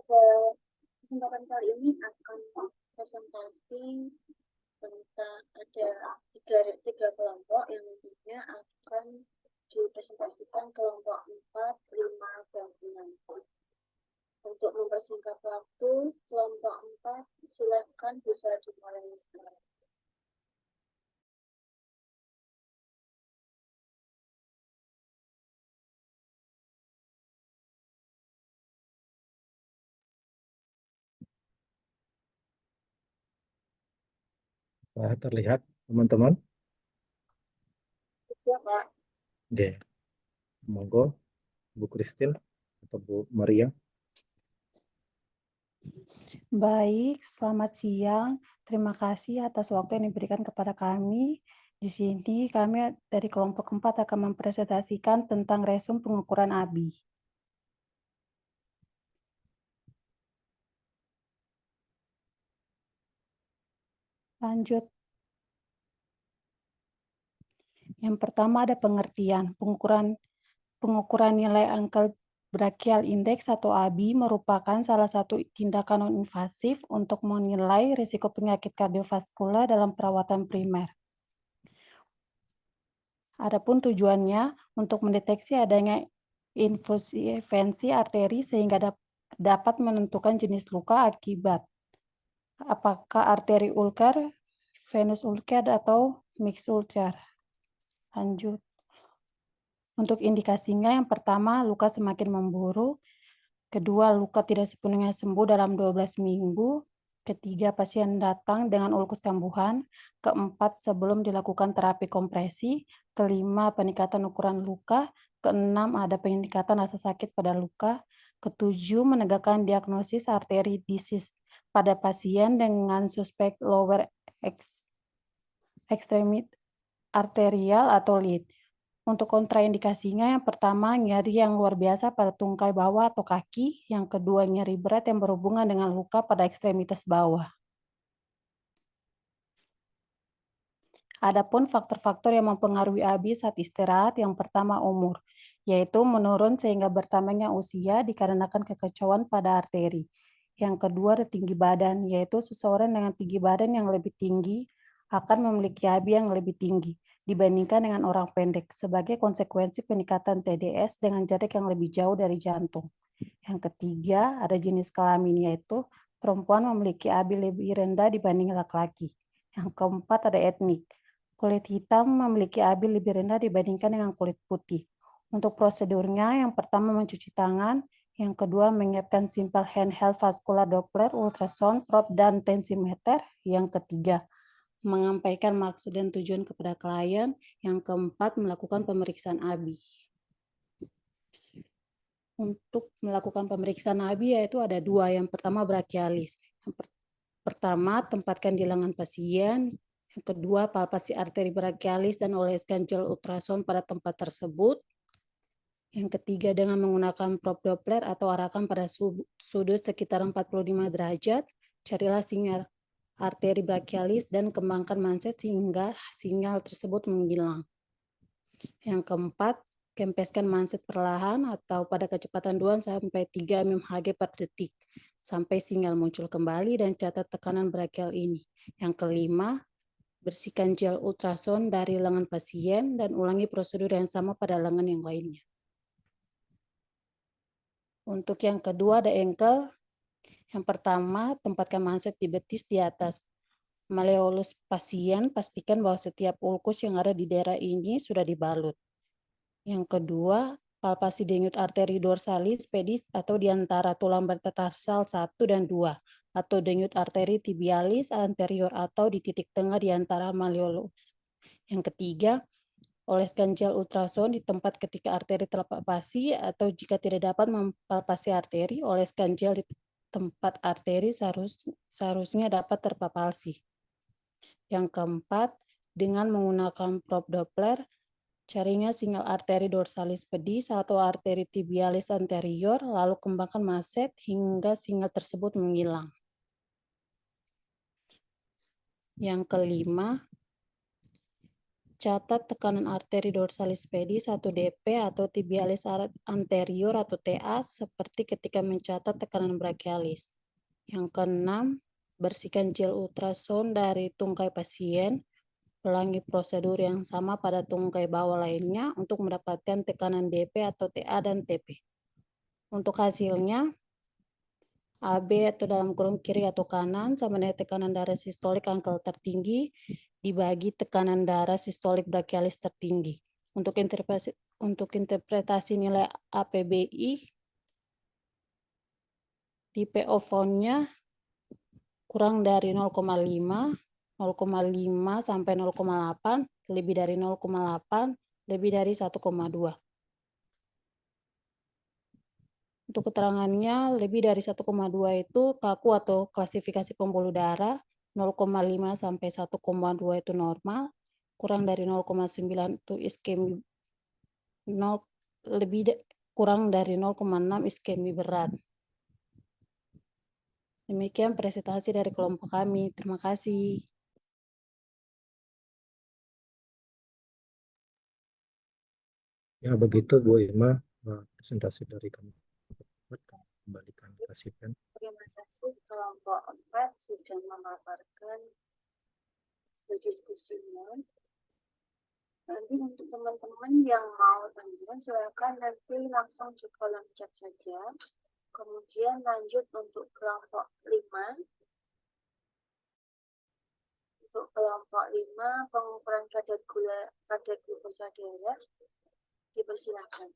Pada kesempatan kali ini akan presentasi tentang ada tiga kelompok yang nantinya akan dipresentasikan kelompok 4, 5, dan 6. Untuk mempersingkat waktu, kelompok 4 silakan bisa dimulai sekarang. Terlihat teman-teman? Ya, Pak. Oke, monggo Bu Christine atau Bu Maria. Baik, selamat siang. Terima kasih atas waktu yang diberikan kepada kami. Di sini kami dari kelompok 4 akan mempresentasikan tentang resum pengukuran ABI. Lanjut. Yang pertama ada pengertian. Pengukuran nilai angka brachial index atau ABI merupakan salah satu tindakan non-invasif untuk menilai risiko penyakit kardiovaskular dalam perawatan primer. Adapun tujuannya untuk mendeteksi adanya insuficiensi arteri sehingga dapat menentukan jenis luka akibat apakah arteri ulcer, venous ulcer, atau mixed ulcer. Lanjut. Untuk indikasinya yang pertama luka semakin memburuk, kedua luka tidak sepenuhnya sembuh dalam 12 minggu, ketiga pasien datang dengan ulkus kambuhan, keempat sebelum dilakukan terapi kompresi, kelima peningkatan ukuran luka, keenam ada peningkatan rasa sakit pada luka, ketujuh menegakkan diagnosis arteri disease pada pasien dengan suspek lower extremity arterial atau lead. Untuk kontraindikasinya, yang pertama nyeri yang luar biasa pada tungkai bawah atau kaki, yang kedua nyeri berat yang berhubungan dengan luka pada ekstremitas bawah. Adapun faktor-faktor yang mempengaruhi ABI saat istirahat, yang pertama umur, yaitu menurun sehingga bertambahnya usia dikarenakan kekecauan pada arteri. Yang kedua ada tinggi badan, yaitu seseorang dengan tinggi badan yang lebih tinggi akan memiliki ABI yang lebih tinggi dibandingkan dengan orang pendek sebagai konsekuensi peningkatan TDS dengan jarak yang lebih jauh dari jantung. Yang ketiga ada jenis kelamin, yaitu perempuan memiliki ABI lebih rendah dibanding laki-laki. Yang keempat ada etnik. Kulit hitam memiliki ABI lebih rendah dibandingkan dengan kulit putih. Untuk prosedurnya, yang pertama mencuci tangan, yang kedua menyiapkan simple handheld vascular Doppler, ultrasound, probe, dan tensimeter. Yang ketiga, menyampaikan maksud dan tujuan kepada klien. Yang keempat, melakukan pemeriksaan ABI. Untuk melakukan pemeriksaan ABI yaitu ada dua. Yang pertama brachialis. Yang pertama, tempatkan di lengan pasien. Yang kedua, palpasi arteri brachialis dan oleskan gel ultrasound pada tempat tersebut. Yang ketiga, dengan menggunakan probe Doppler atau arahkan pada sudut sekitar 45 derajat, carilah sinyal arteri brachialis dan kembangkan manset sehingga sinyal tersebut menghilang. Yang keempat, kempeskan manset perlahan atau pada kecepatan 2 sampai 3 mmHg per detik sampai sinyal muncul kembali dan catat tekanan brachial ini. Yang kelima, bersihkan gel ultrasound dari lengan pasien dan ulangi prosedur yang sama pada lengan yang lainnya. Untuk yang kedua ada ankle. Yang pertama, tempatkan manset di betis di atas malleolus pasien, pastikan bahwa setiap ulkus yang ada di daerah ini sudah dibalut. Yang kedua, palpasi denyut arteri dorsalis pedis atau di antara tulang metatarsal 1 dan 2, atau denyut arteri tibialis anterior atau di titik tengah di antara malleolus. Yang ketiga, oleskan gel ultrasound di tempat ketika arteri terpalpasi atau jika tidak dapat mempalpasi arteri, oleskan gel di tempat arteri seharusnya dapat terpalpasi. Yang keempat, dengan menggunakan probe Doppler, carinya sinyal arteri dorsalis pedis atau arteri tibialis anterior, lalu kembangkan manset hingga sinyal tersebut menghilang. Yang kelima, Catat tekanan arteri dorsalis pedi 1 dp atau tibialis anterior atau TA seperti ketika mencatat tekanan brachialis. Yang keenam, bersihkan gel ultrasound dari tungkai pasien. Ulangi prosedur yang sama pada tungkai bawah lainnya untuk mendapatkan tekanan DP atau TA dan TP. Untuk hasilnya, AB atau dalam kurung kiri atau kanan sama dengan tekanan darah sistolik angkel tertinggi dibagi tekanan darah sistolik brachialis tertinggi. Untuk interpretasi nilai APBI, di PO found-nya kurang dari 0,5, 0,5 sampai 0,8, lebih dari 0,8, lebih dari 1,2. Untuk keterangannya, lebih dari 1,2 itu kaku atau klasifikasi pembuluh darah, 0,5 sampai 1,2 itu normal, kurang dari 0,9 itu iskemi, kurang dari 0,6 iskemi berat. Demikian presentasi dari kelompok kami. Terima kasih. Ya, begitu Bu Ima, presentasi dari kami. Kembalikan ke Sipen. Terima kasih kelompok 4 sudah memaparkan diskusinya. Nanti untuk teman-teman yang mau tanya, silakan nanti langsung di kolom chat saja. Kemudian lanjut untuk kelompok 5. Untuk kelompok 5, pengukuran kadar glukosa darah dipersilakan.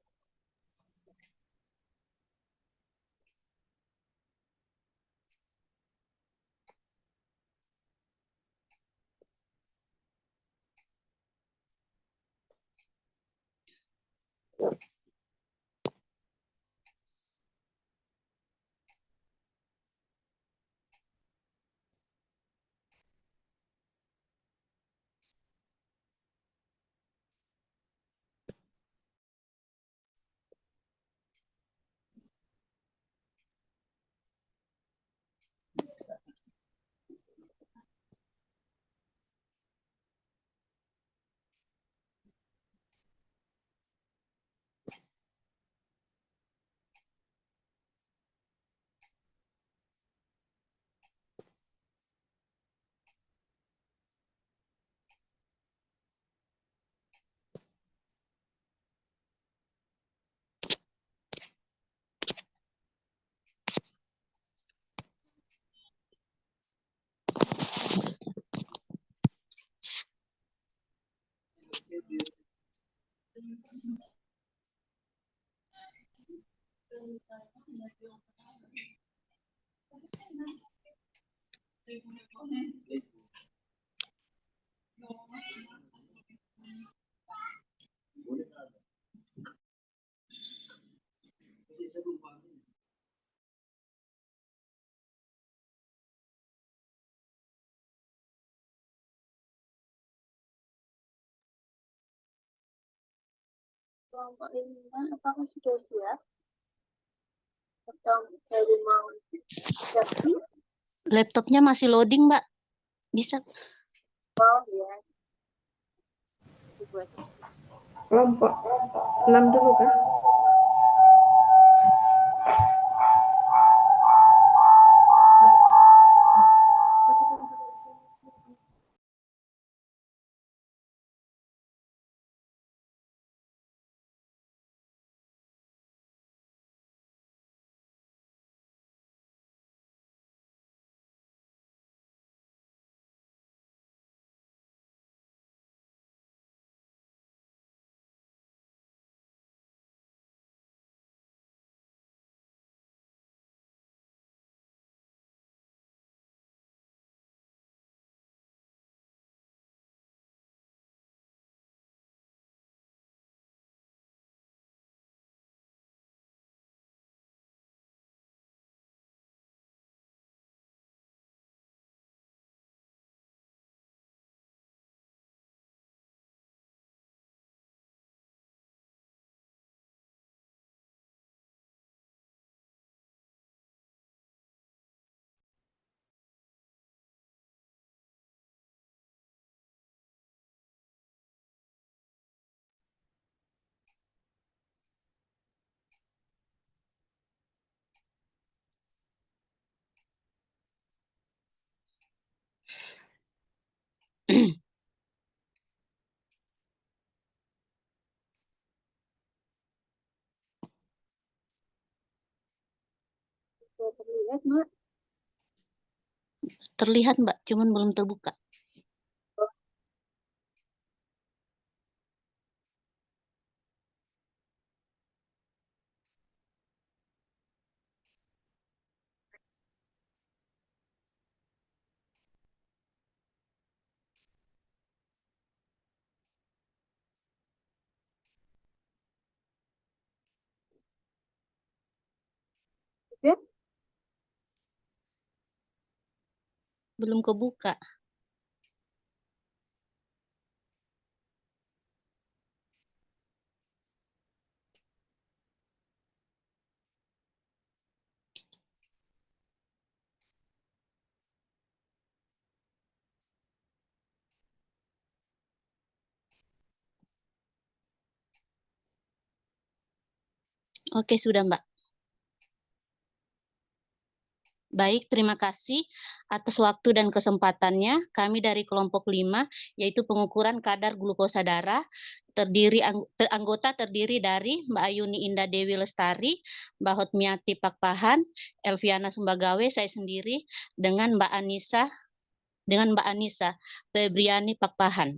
Kelompok 5, apakah sudah siap? Atau baru mau siap? Laptopnya masih loading, Mbak. Bisa. Oh ya. Dibuat. Kelompok 6 dulu kan? Sudah terlihat, Mbak? Terlihat, Mbak, cuman belum terbuka. Sudah? Belum kebuka. Oke, sudah, Mbak. Baik, terima kasih atas waktu dan kesempatannya. Kami dari kelompok 5, yaitu pengukuran kadar glukosa darah, anggota terdiri dari Mbak Ayuni Indah Dewi Lestari, Mbak Hotmiati Pakpahan, Elviana Sembagawe, saya sendiri, dengan Mbak Anissa Febriani Pakpahan.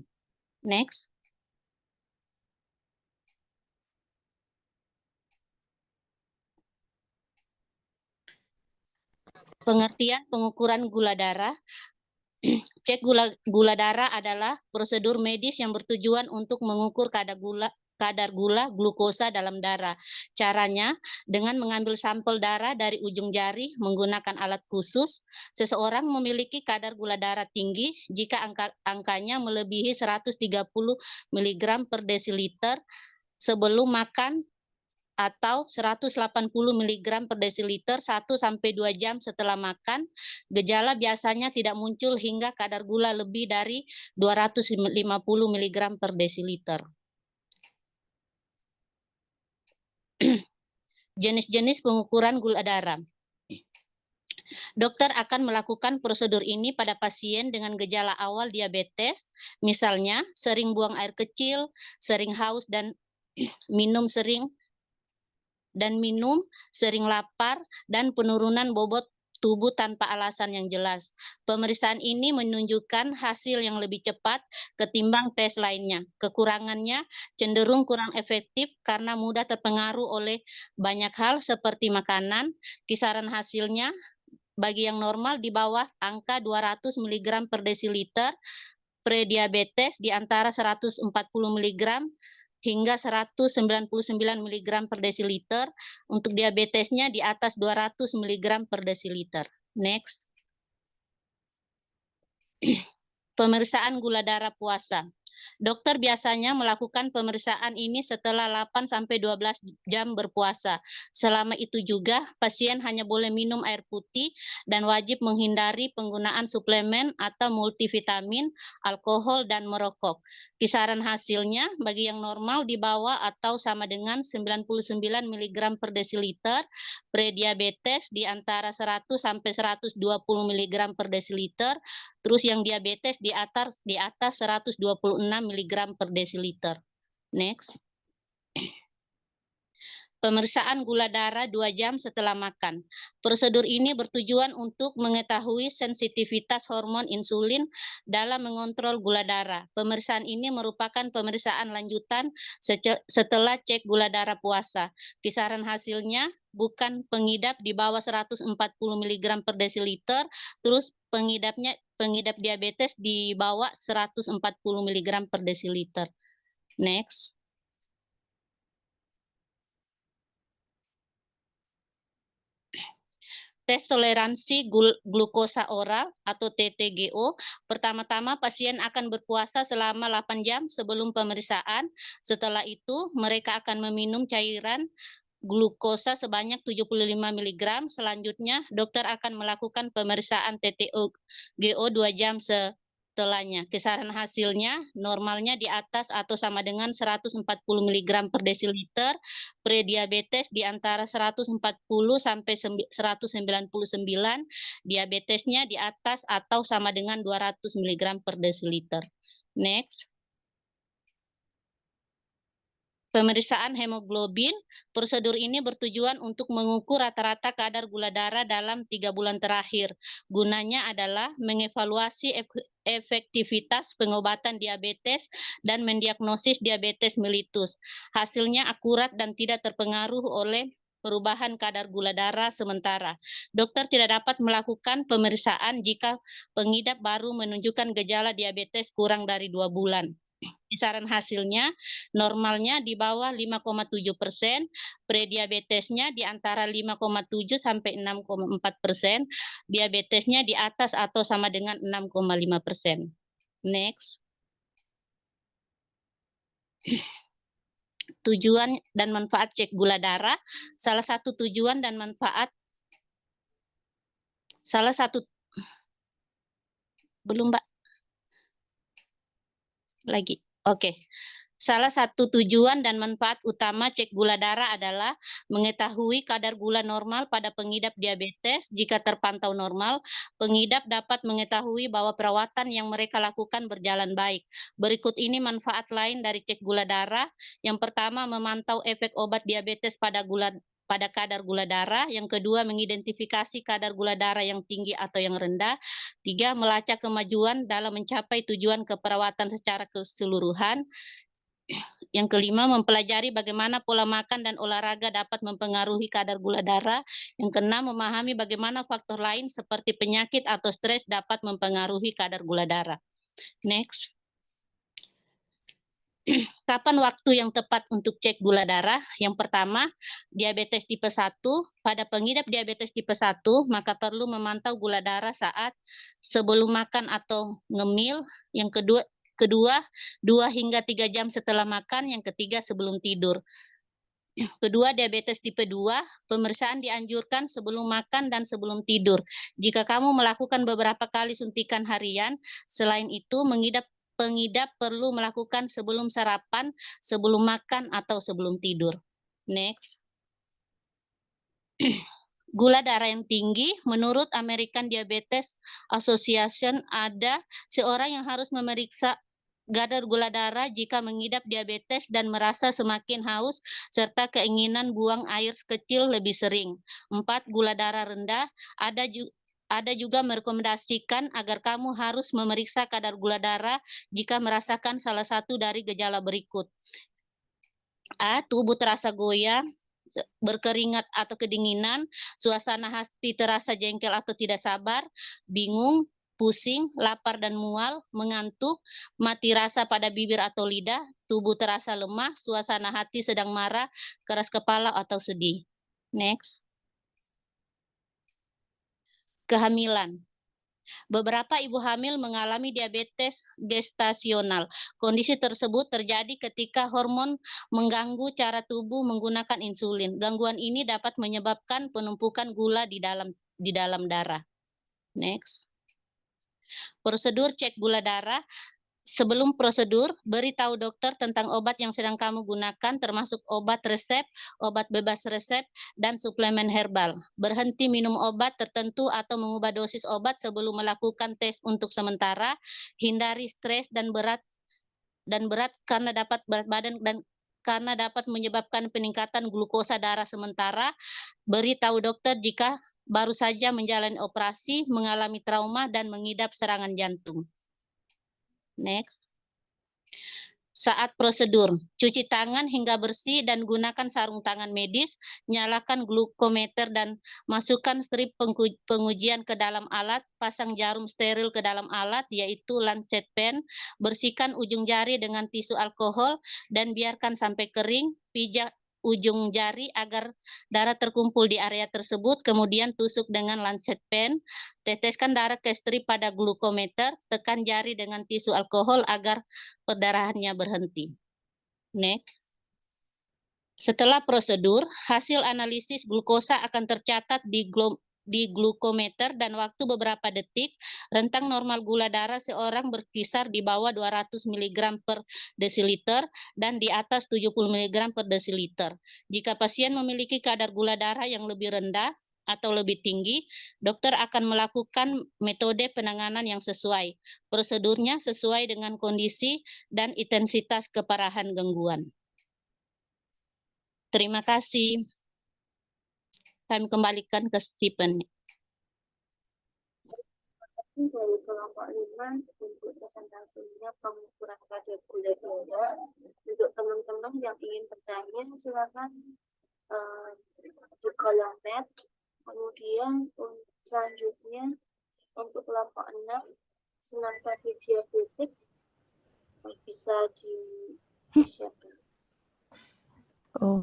Next. Pengertian pengukuran gula darah. Cek gula darah adalah prosedur medis yang bertujuan untuk mengukur kadar gula glukosa dalam darah. Caranya dengan mengambil sampel darah dari ujung jari menggunakan alat khusus. Seseorang memiliki kadar gula darah tinggi jika angkanya melebihi 130 mg per desiliter sebelum makan atau 180 mg per desiliter 1-2 jam setelah makan. Gejala biasanya tidak muncul hingga kadar gula lebih dari 250 mg per desiliter. Jenis-jenis pengukuran gula darah. Dokter akan melakukan prosedur ini pada pasien dengan gejala awal diabetes, misalnya sering buang air kecil, sering haus dan minum sering lapar, dan penurunan bobot tubuh tanpa alasan yang jelas. Pemeriksaan ini menunjukkan hasil yang lebih cepat ketimbang tes lainnya. Kekurangannya cenderung kurang efektif karena mudah terpengaruh oleh banyak hal seperti makanan. Kisaran hasilnya bagi yang normal di bawah angka 200 mg per desiliter, prediabetes di antara 140 mg hingga 199 mg per desiliter, untuk diabetesnya di atas 200 mg per desiliter. Next. Pemeriksaan gula darah puasa. Dokter biasanya melakukan pemeriksaan ini setelah 8-12 jam berpuasa. Selama itu juga, pasien hanya boleh minum air putih dan wajib menghindari penggunaan suplemen atau multivitamin, alkohol, dan merokok. Kisaran hasilnya bagi yang normal di bawah atau sama dengan 99 mg per desiliter, prediabetes di antara 100-120 mg per desiliter, terus yang diabetes di atas 126 mg per desiliter. Next. Pemeriksaan gula darah 2 jam setelah makan. Prosedur ini bertujuan untuk mengetahui sensitivitas hormon insulin dalam mengontrol gula darah. Pemeriksaan ini merupakan pemeriksaan lanjutan setelah cek gula darah puasa. Kisaran hasilnya bukan pengidap di bawah 140 mg per desiliter, terus pengidap diabetes di bawah 140 mg per desiliter. Next. Tes toleransi glukosa oral atau TTGO. Pertama-tama pasien akan berpuasa selama 8 jam sebelum pemeriksaan. Setelah itu mereka akan meminum cairan glukosa sebanyak 75 mg. Selanjutnya dokter akan melakukan pemeriksaan TTGO 2 jam setelahnya. Kisaran hasilnya normalnya di atas atau sama dengan 140 mg per desiliter, prediabetes di antara 140 sampai 199, diabetesnya di atas atau sama dengan 200 mg per desiliter. Next. Pemeriksaan hemoglobin, prosedur ini bertujuan untuk mengukur rata-rata kadar gula darah dalam 3 bulan terakhir. Gunanya adalah mengevaluasi efektivitas pengobatan diabetes dan mendiagnosis diabetes mellitus. Hasilnya akurat dan tidak terpengaruh oleh perubahan kadar gula darah sementara. Dokter tidak dapat melakukan pemeriksaan jika pengidap baru menunjukkan gejala diabetes kurang dari 2 bulan. Kisaran hasilnya normalnya di bawah 5,7%, prediabetesnya di antara 5,7 sampai 6,4%, diabetesnya di atas atau sama dengan 6,5%. Next. Tujuan dan manfaat cek gula darah. Salah satu tujuan dan manfaat belum Mbak lagi. Oke. Salah satu tujuan dan manfaat utama cek gula darah adalah mengetahui kadar gula normal pada pengidap diabetes. Jika terpantau normal, pengidap dapat mengetahui bahwa perawatan yang mereka lakukan berjalan baik. Berikut ini manfaat lain dari cek gula darah. Yang pertama, memantau efek obat diabetes pada kadar gula darah. Yang kedua, mengidentifikasi kadar gula darah yang tinggi atau yang rendah. 3, melacak kemajuan dalam mencapai tujuan keperawatan secara keseluruhan. Yang kelima, mempelajari bagaimana pola makan dan olahraga dapat mempengaruhi kadar gula darah. Yang keenam, memahami bagaimana faktor lain seperti penyakit atau stres dapat mempengaruhi kadar gula darah. Next. Kapan waktu yang tepat untuk cek gula darah? Yang pertama, diabetes tipe 1. Pada pengidap diabetes tipe 1, maka perlu memantau gula darah saat sebelum makan atau ngemil. Yang kedua 2 hingga 3 jam setelah makan. Yang ketiga, sebelum tidur. Kedua, diabetes tipe 2, pemeriksaan dianjurkan sebelum makan dan sebelum tidur. Jika kamu melakukan beberapa kali suntikan harian, selain itu pengidap perlu melakukan sebelum sarapan, sebelum makan, atau sebelum tidur. Next. Gula darah yang tinggi, menurut American Diabetes Association, ada seorang yang harus memeriksa kadar gula darah jika mengidap diabetes dan merasa semakin haus serta keinginan buang air kecil lebih sering. 4, gula darah rendah, ada juga merekomendasikan agar kamu harus memeriksa kadar gula darah jika merasakan salah satu dari gejala berikut. A, tubuh terasa goyang, berkeringat atau kedinginan, suasana hati terasa jengkel atau tidak sabar, bingung, pusing, lapar dan mual, mengantuk, mati rasa pada bibir atau lidah, tubuh terasa lemah, suasana hati sedang marah, keras kepala atau sedih. Next. Kehamilan. Beberapa ibu hamil mengalami diabetes gestasional. Kondisi tersebut terjadi ketika hormon mengganggu cara tubuh menggunakan insulin. Gangguan ini dapat menyebabkan penumpukan gula di dalam darah. Next. Prosedur cek gula darah. Sebelum prosedur, beritahu dokter tentang obat yang sedang kamu gunakan, termasuk obat resep, obat bebas resep, dan suplemen herbal. Berhenti minum obat tertentu atau mengubah dosis obat sebelum melakukan tes untuk sementara. Hindari stres dan berat karena dapat berat badan dan karena dapat menyebabkan peningkatan glukosa darah sementara. Beritahu dokter jika baru saja menjalani operasi, mengalami trauma, dan mengidap serangan jantung. Next. Saat prosedur, cuci tangan hingga bersih dan gunakan sarung tangan medis, nyalakan glukometer dan masukkan strip pengujian ke dalam alat, pasang jarum steril ke dalam alat, yaitu lancet pen, bersihkan ujung jari dengan tisu alkohol, dan biarkan sampai kering, pijak ujung jari agar darah terkumpul di area tersebut, kemudian tusuk dengan lancet pen, teteskan darah ke strip pada glukometer, tekan jari dengan tisu alkohol agar perdarahannya berhenti. Next. Setelah prosedur, hasil analisis glukosa akan tercatat di glukometer dan waktu beberapa detik. Rentang normal gula darah seorang berkisar di bawah 200 mg per desiliter dan di atas 70 mg per desiliter. Jika pasien memiliki kadar gula darah yang lebih rendah atau lebih tinggi, dokter akan melakukan metode penanganan yang sesuai. Prosedurnya sesuai dengan kondisi dan intensitas keparahan gangguan. Terima kasih. Kami kembalikan ke Stephen. Dari kelompok 5 untuk presentasinya pengukuran kadar gula darah. Untuk teman-teman yang ingin bertanya silakan di kolom chat. Kemudian selanjutnya untuk kelompok 6 senam kaki diabetik bisa disiapkan. Oh,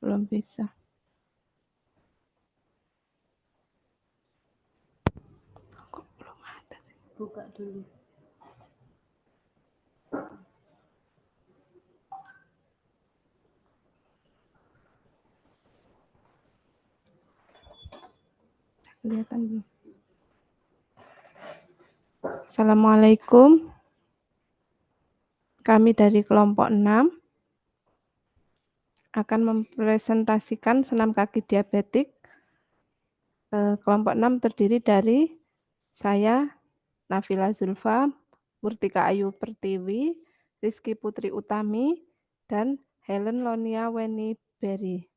belum bisa. Kok belum ada sih? Buka dulu. Kelihatan belum? Assalamualaikum. Kami dari kelompok 6 akan mempresentasikan senam kaki diabetik. Kelompok 6 terdiri dari saya, Nafila Zulfa, Murtika Ayu Pertiwi, Rizky Putri Utami, dan Helen Lonia Weni Berry.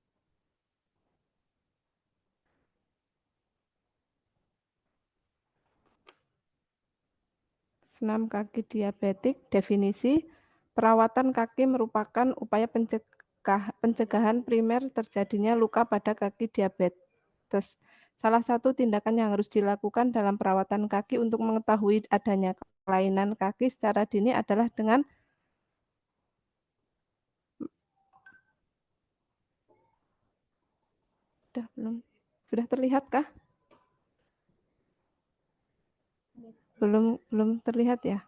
Senam kaki diabetik, definisi, perawatan kaki merupakan upaya pencegahan primer terjadinya luka pada kaki diabetes. Salah satu tindakan yang harus dilakukan dalam perawatan kaki untuk mengetahui adanya kelainan kaki secara dini adalah dengan sudah terlihatkah? Belum terlihat ya?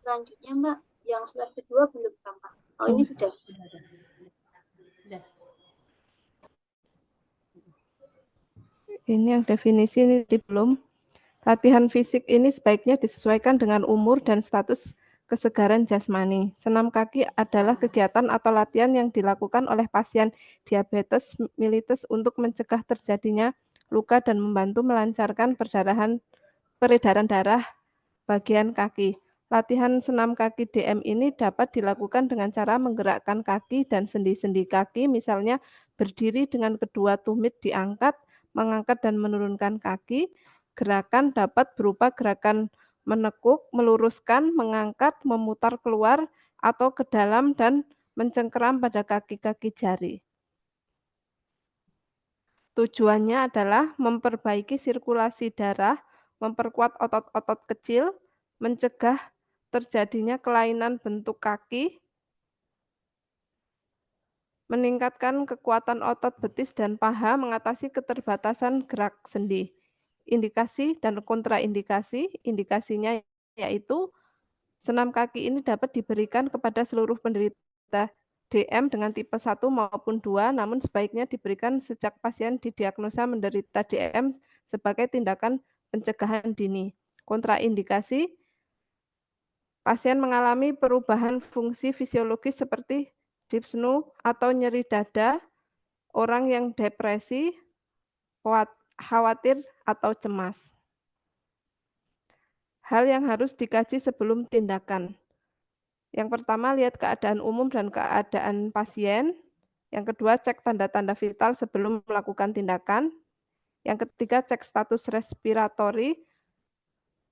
Selanjutnya Mbak, yang slide kedua belum tampak. Oh, ini sudah. Ini yang definisi ini belum. Latihan fisik ini sebaiknya disesuaikan dengan umur dan status kesegaran jasmani. Senam kaki adalah kegiatan atau latihan yang dilakukan oleh pasien diabetes mellitus untuk mencegah terjadinya luka dan membantu melancarkan peredaran darah bagian kaki. Latihan senam kaki DM ini dapat dilakukan dengan cara menggerakkan kaki dan sendi-sendi kaki, misalnya berdiri dengan kedua tumit diangkat, mengangkat dan menurunkan kaki. Gerakan dapat berupa gerakan menekuk, meluruskan, mengangkat, memutar keluar, atau ke dalam dan mencengkeram pada kaki-kaki jari. Tujuannya adalah memperbaiki sirkulasi darah, memperkuat otot-otot kecil, mencegah terjadinya kelainan bentuk kaki, meningkatkan kekuatan otot betis dan paha, mengatasi keterbatasan gerak sendi. Indikasi dan kontraindikasi, indikasinya yaitu senam kaki ini dapat diberikan kepada seluruh penderita DM dengan tipe 1 maupun 2, namun sebaiknya diberikan sejak pasien didiagnosa menderita DM sebagai tindakan pencegahan dini. Kontraindikasi, pasien mengalami perubahan fungsi fisiologis seperti dyspnea atau nyeri dada, orang yang depresi, khawatir atau cemas. Hal yang harus dikaji sebelum tindakan. Yang pertama, lihat keadaan umum dan keadaan pasien. Yang kedua, cek tanda-tanda vital sebelum melakukan tindakan. Yang ketiga, cek status respiratori.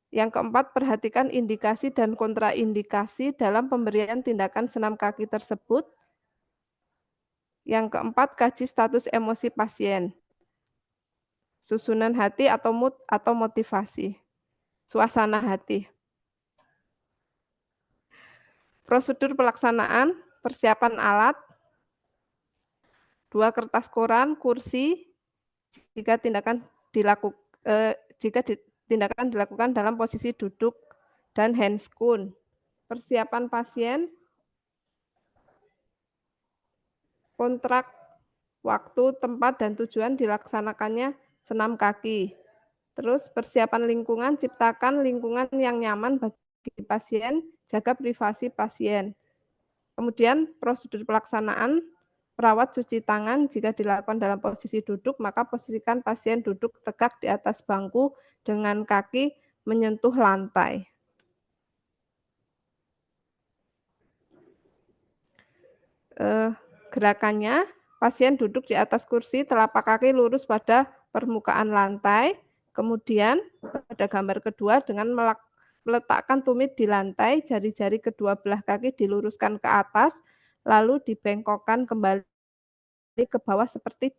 Yang keempat, perhatikan indikasi dan kontraindikasi dalam pemberian tindakan senam kaki tersebut. Yang keempat, kaji status emosi pasien. Susunan hati atau mood atau motivasi. Suasana hati. Prosedur pelaksanaan, persiapan alat, 2 kertas koran, kursi, jika tindakan dilakukan dalam posisi duduk, dan handscoon. Persiapan pasien, kontrak, waktu, tempat, dan tujuan dilaksanakannya senam kaki. Terus persiapan lingkungan, ciptakan lingkungan yang nyaman bagi pasien, jaga privasi pasien. Kemudian prosedur pelaksanaan, perawat cuci tangan jika dilakukan dalam posisi duduk, maka posisikan pasien duduk tegak di atas bangku dengan kaki menyentuh lantai. Gerakannya, pasien duduk di atas kursi, telapak kaki lurus pada permukaan lantai. Kemudian pada gambar kedua dengan meletakkan tumit di lantai, jari-jari kedua belah kaki diluruskan ke atas, lalu dibengkokkan kembali ke bawah seperti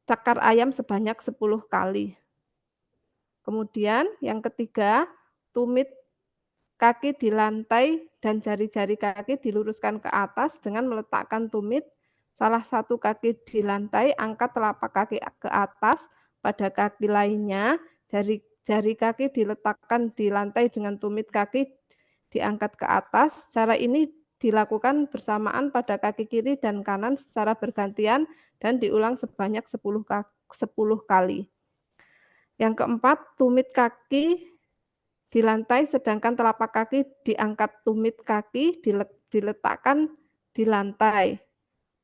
cakar ayam sebanyak 10 kali. Kemudian yang ketiga, tumit kaki di lantai dan jari-jari kaki diluruskan ke atas dengan meletakkan tumit salah satu kaki di lantai, angkat telapak kaki ke atas, pada kaki lainnya jari kaki diletakkan di lantai dengan tumit kaki diangkat ke atas. Cara ini dilakukan bersamaan pada kaki kiri dan kanan secara bergantian dan diulang sebanyak 10 kali. Yang keempat, tumit kaki di lantai sedangkan telapak kaki diangkat, tumit kaki diletakkan di lantai.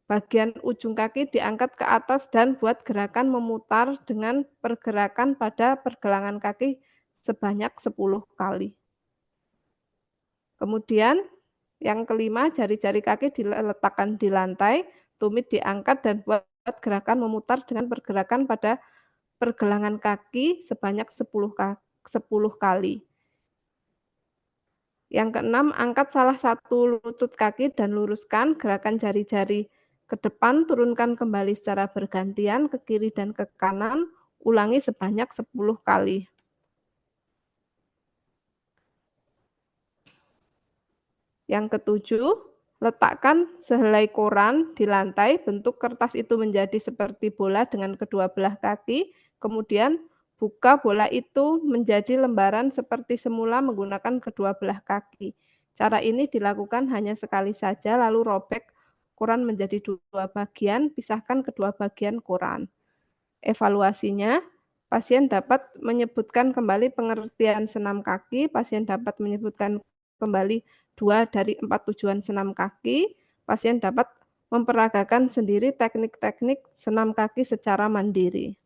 Bagian ujung kaki diangkat ke atas dan buat gerakan memutar dengan pergerakan pada pergelangan kaki sebanyak 10 kali. Kemudian yang kelima, jari-jari kaki diletakkan di lantai, tumit diangkat dan buat gerakan memutar dengan pergerakan pada pergelangan kaki sebanyak 10 kali. Yang keenam, angkat salah satu lutut kaki dan luruskan gerakan jari-jari ke depan, turunkan kembali secara bergantian ke kiri dan ke kanan, ulangi sebanyak 10 kali. Yang ketujuh, letakkan sehelai koran di lantai, bentuk kertas itu menjadi seperti bola dengan kedua belah kaki, kemudian buka bola itu menjadi lembaran seperti semula menggunakan kedua belah kaki. Cara ini dilakukan hanya sekali saja, lalu robek koran menjadi dua bagian, pisahkan kedua bagian koran. Evaluasinya, pasien dapat menyebutkan kembali pengertian senam kaki, pasien dapat menyebutkan kembali 2 dari 4 tujuan senam kaki, pasien dapat memperagakan sendiri teknik-teknik senam kaki secara mandiri.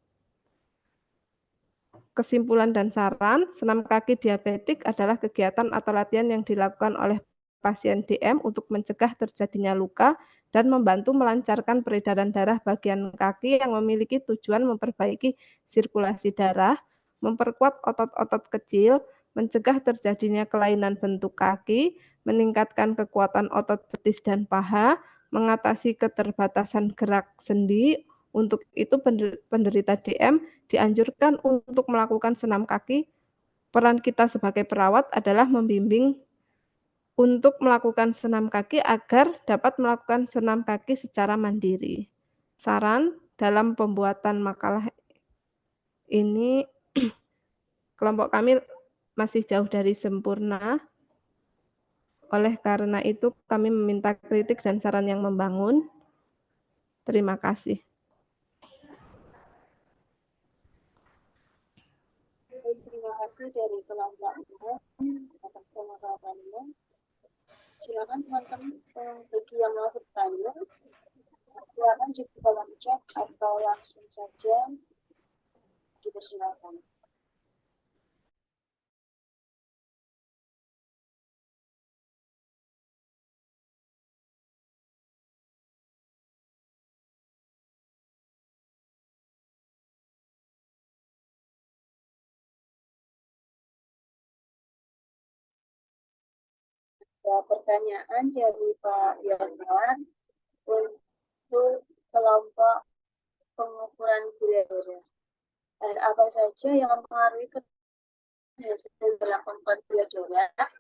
Kesimpulan dan saran, senam kaki diabetik adalah kegiatan atau latihan yang dilakukan oleh pasien DM untuk mencegah terjadinya luka dan membantu melancarkan peredaran darah bagian kaki yang memiliki tujuan memperbaiki sirkulasi darah, memperkuat otot-otot kecil, mencegah terjadinya kelainan bentuk kaki, meningkatkan kekuatan otot betis dan paha, mengatasi keterbatasan gerak sendi. Untuk itu penderita DM dianjurkan untuk melakukan senam kaki. Peran kita sebagai perawat adalah membimbing untuk melakukan senam kaki agar dapat melakukan senam kaki secara mandiri. Saran dalam pembuatan makalah ini, kelompok kami masih jauh dari sempurna. Oleh karena itu, kami meminta kritik dan saran yang membangun. Terima kasih. Terima kasih dari kelompok atas pemaparannya. Silakan teman-teman bagi yang mau bertanya, silakan di kolom chat atau langsung saja dipersilakan. Pertanyaan dari Pak Yohan untuk kelompok pengukuran gula darah. Apa saja yang mempengaruhi hasil dalam pengukuran gula darah?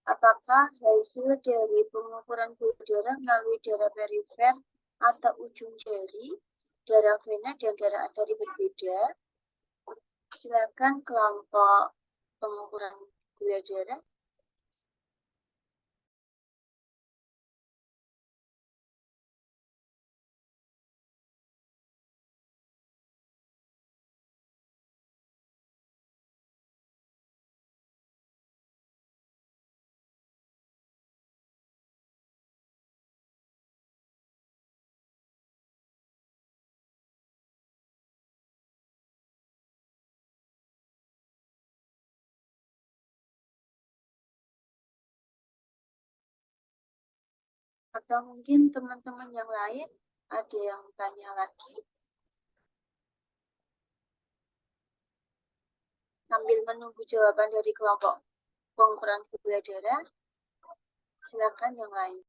Apakah hasil dari pengukuran gula darah melalui darah perifer atau ujung jari, darah vena dan darah arteri berbeda? Silakan kelompok pengukuran gula darah. Atau mungkin teman-teman yang lain ada yang tanya lagi? Sambil menunggu jawaban dari kelompok pengukuran gula darah, silakan yang lain.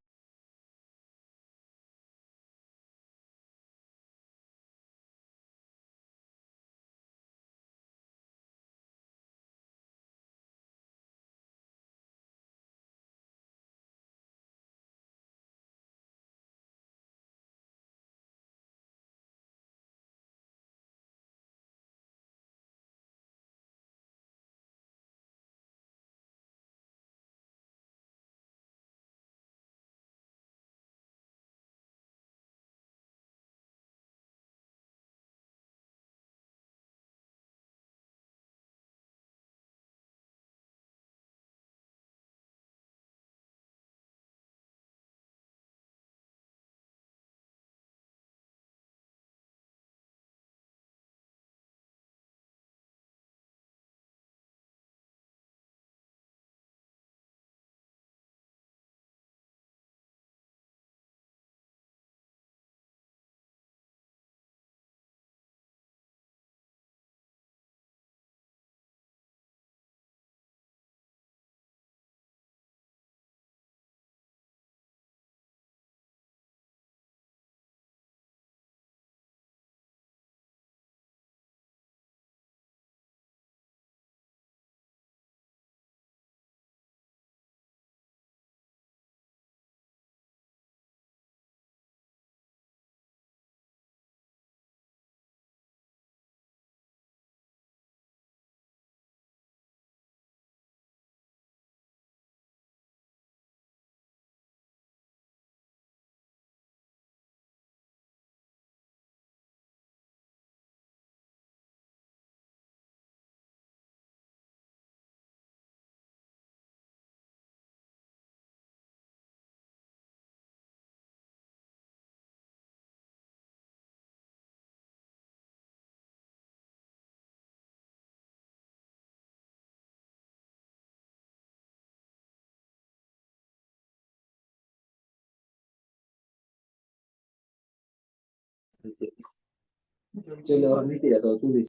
Jadi orang ini tidak tahu tulis.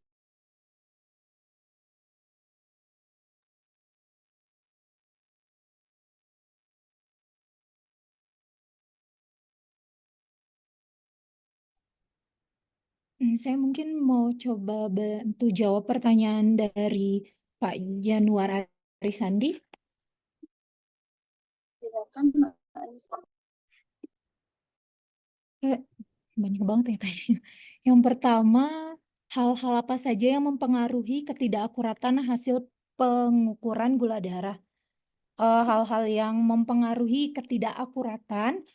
Saya mungkin mau coba bantu jawab pertanyaan dari Pak Januar Arisandi. Silakan Mbak Anissa. Banyak banget ya tanya. Yang pertama, hal-hal apa saja yang mempengaruhi ketidakakuratan hasil pengukuran gula darah? Hal-hal yang mempengaruhi ketidakakuratan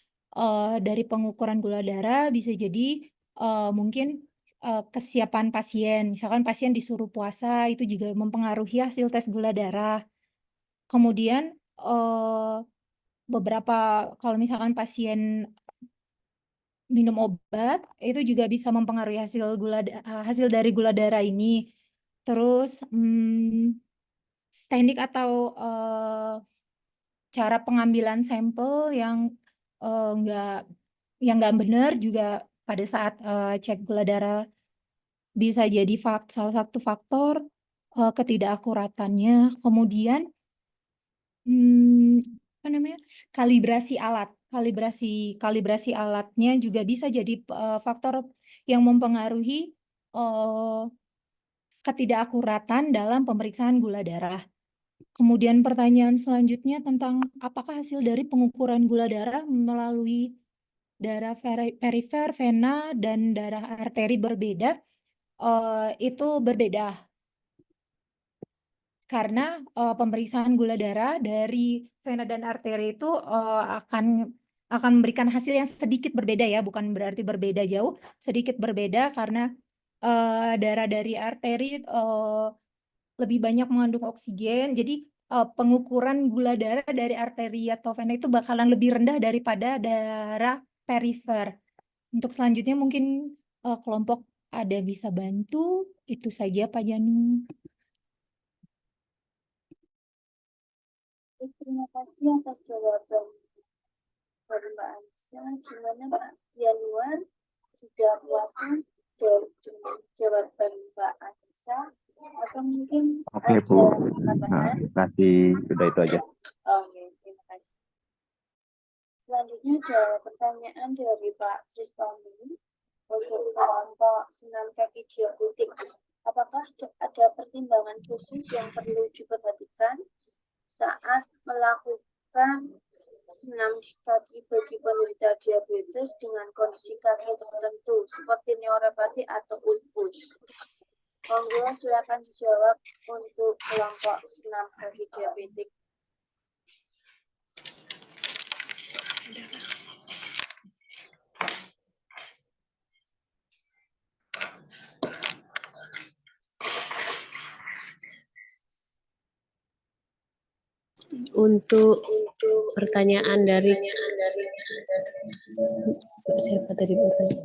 dari pengukuran gula darah bisa jadi mungkin kesiapan pasien. Misalkan pasien disuruh puasa, itu juga mempengaruhi hasil tes gula darah. Kemudian beberapa, kalau misalkan pasien minum obat, itu juga bisa mempengaruhi hasil dari gula darah ini. Terus teknik atau cara pengambilan sampel yang nggak benar juga pada saat cek gula darah bisa jadi salah satu faktor ketidakakuratannya. Kemudian apa namanya, kalibrasi alatnya juga bisa jadi faktor yang mempengaruhi ketidakakuratan dalam pemeriksaan gula darah. Kemudian pertanyaan selanjutnya tentang apakah hasil dari pengukuran gula darah melalui darah perifer, vena, dan darah arteri berbeda. Itu berbeda. Karena pemeriksaan gula darah dari vena dan arteri itu akan memberikan hasil yang sedikit berbeda ya, bukan berarti berbeda jauh, sedikit berbeda karena darah dari arteri lebih banyak mengandung oksigen. Jadi pengukuran gula darah dari arteri atau vena itu bakalan lebih rendah daripada darah perifer. Untuk selanjutnya mungkin kelompok ada bisa bantu. Itu saja Pak Janu. Terima kasih atas jawaban dari Mbak Anissa. Gimana Pak Januar? Sudah puas jawaban Mbak Anissa? Atau mungkin Oke ada Bu, nah, tambahan? nanti sudah itu aja. Oke, terima kasih. Selanjutnya ada pertanyaan dari Pak Kristomi untuk kelompok senam kaki diabetik. Apakah ada pertimbangan khusus yang perlu diperhatikan saat melakukan senam kaki bagi penderita diabetes dengan kondisi kaki tertentu seperti neuropati atau ulkus? Monggo silakan dijawab untuk kelompok senam kaki diabetik. Untuk pertanyaan dari siapa tadi bertanya?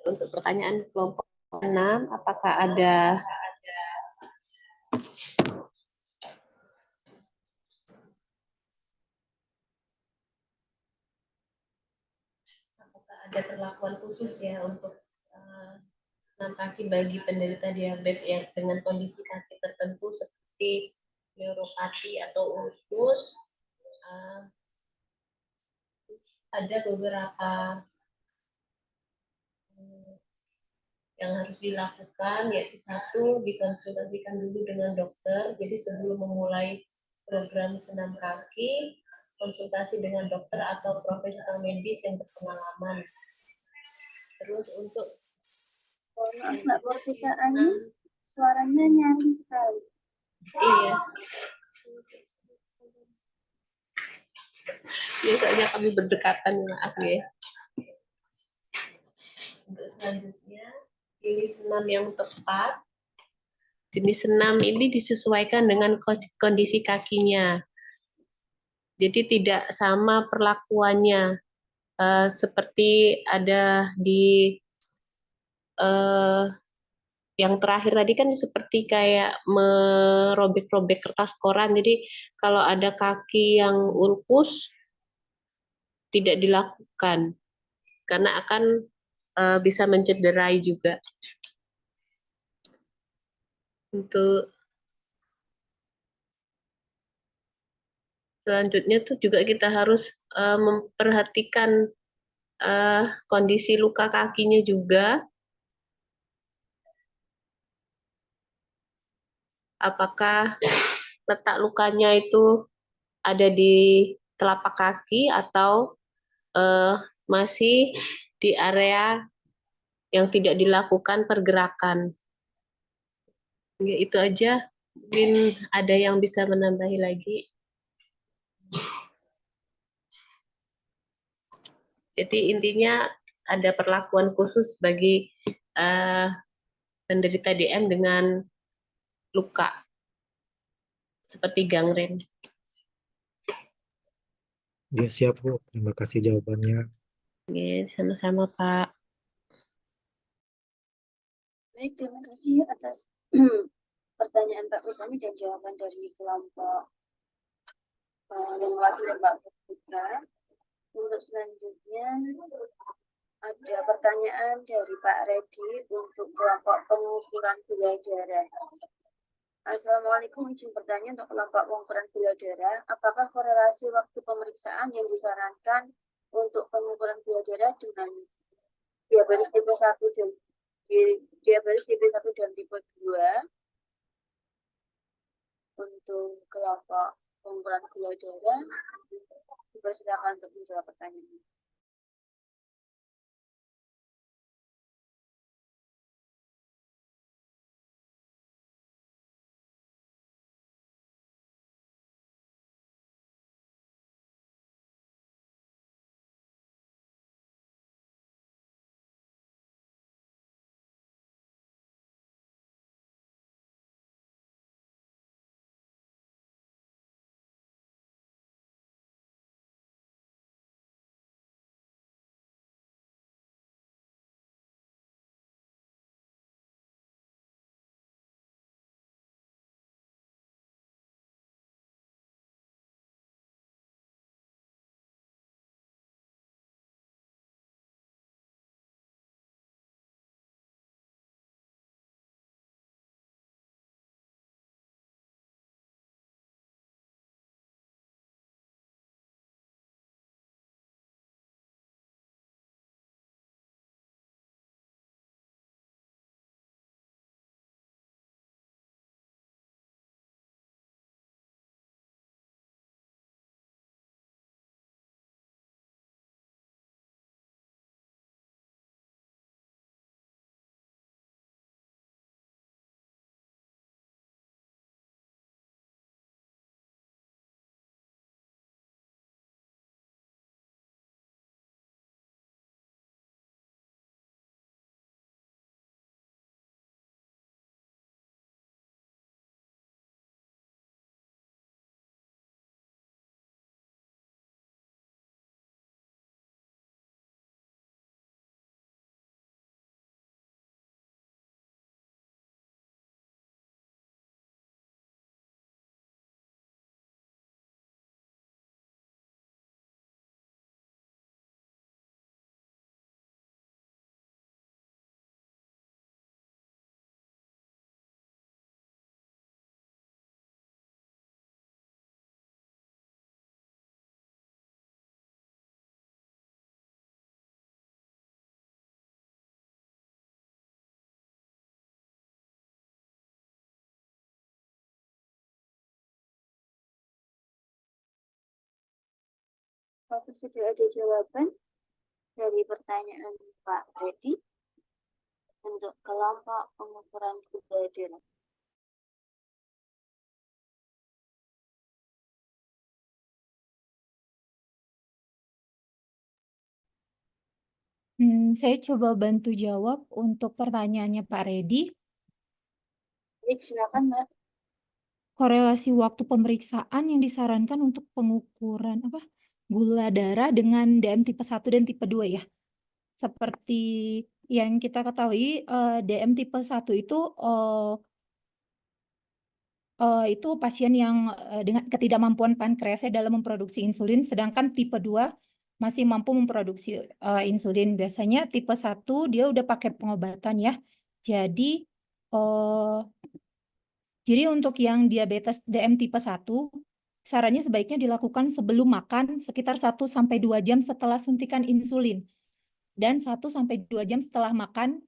Untuk pertanyaan kelompok 6, apakah ada perlakuan khusus ya untuk senam kaki bagi penderita diabetes yang dengan kondisi kaki tertentu seperti neuropati atau ulkus? Ada beberapa yang harus dilakukan, yaitu satu, dikonsultasikan dulu dengan dokter. Jadi sebelum memulai program senam kaki, konsultasi dengan dokter atau profesional medis yang berpengalaman. Terus untuk Maaf Mbak Mortika Ani, suaranya nyaring sekali. iya, soalnya kami berdekatan, maaf ya. Untuk selanjutnya, jenis senam yang tepat. Jenis senam ini disesuaikan dengan kondisi kakinya. Jadi tidak sama perlakuannya. Seperti ada di yang terakhir tadi kan seperti kayak merobek-robek kertas koran. Jadi kalau ada kaki yang ulkus tidak dilakukan karena akan bisa mencederai juga. Untuk selanjutnya tuh juga kita harus memperhatikan kondisi luka kakinya juga. Apakah letak lukanya itu ada di telapak kaki atau masih di area yang tidak dilakukan pergerakan. Ya, itu aja. Mungkin ada yang bisa menambahi lagi. Jadi intinya ada perlakuan khusus bagi penderita DM dengan luka seperti gangren. Ya, siap Bu. Terima kasih jawabannya. Oke, sama-sama Pak. Baik, terima kasih atas pertanyaan Pak Kusami dan jawaban dari kelompok yang mewakili Mbak Putra. Untuk selanjutnya ada pertanyaan dari Pak Redi untuk kelompok pengukuran gula darah. Assalamualaikum, izin bertanya untuk kelompok pengukuran gula darah, apakah korelasi waktu pemeriksaan yang disarankan untuk pengukuran gula darah dengan diabetes tipe 1 dan diabetes tipe 1 dan tipe 2 untuk kelompok pengukuran gula darah? Silakan untuk menjawab pertanyaan. apakah sudah ada jawaban dari pertanyaan Pak Reddy untuk kelompok pengukuran gula darah? Saya coba bantu jawab untuk pertanyaannya Pak Reddy. Baik, silakan Mbak. Korelasi waktu pemeriksaan yang disarankan untuk pengukuran gula darah dengan DM tipe 1 dan tipe 2 ya. Seperti yang kita ketahui, DM tipe 1 itu pasien yang dengan ketidakmampuan pankreasnya dalam memproduksi insulin, sedangkan tipe 2 masih mampu memproduksi insulin. Biasanya tipe 1 dia udah pakai pengobatan ya. Jadi untuk yang diabetes DM tipe 1, sarannya sebaiknya dilakukan sebelum makan sekitar 1-2 jam setelah suntikan insulin. Dan 1-2 jam setelah makan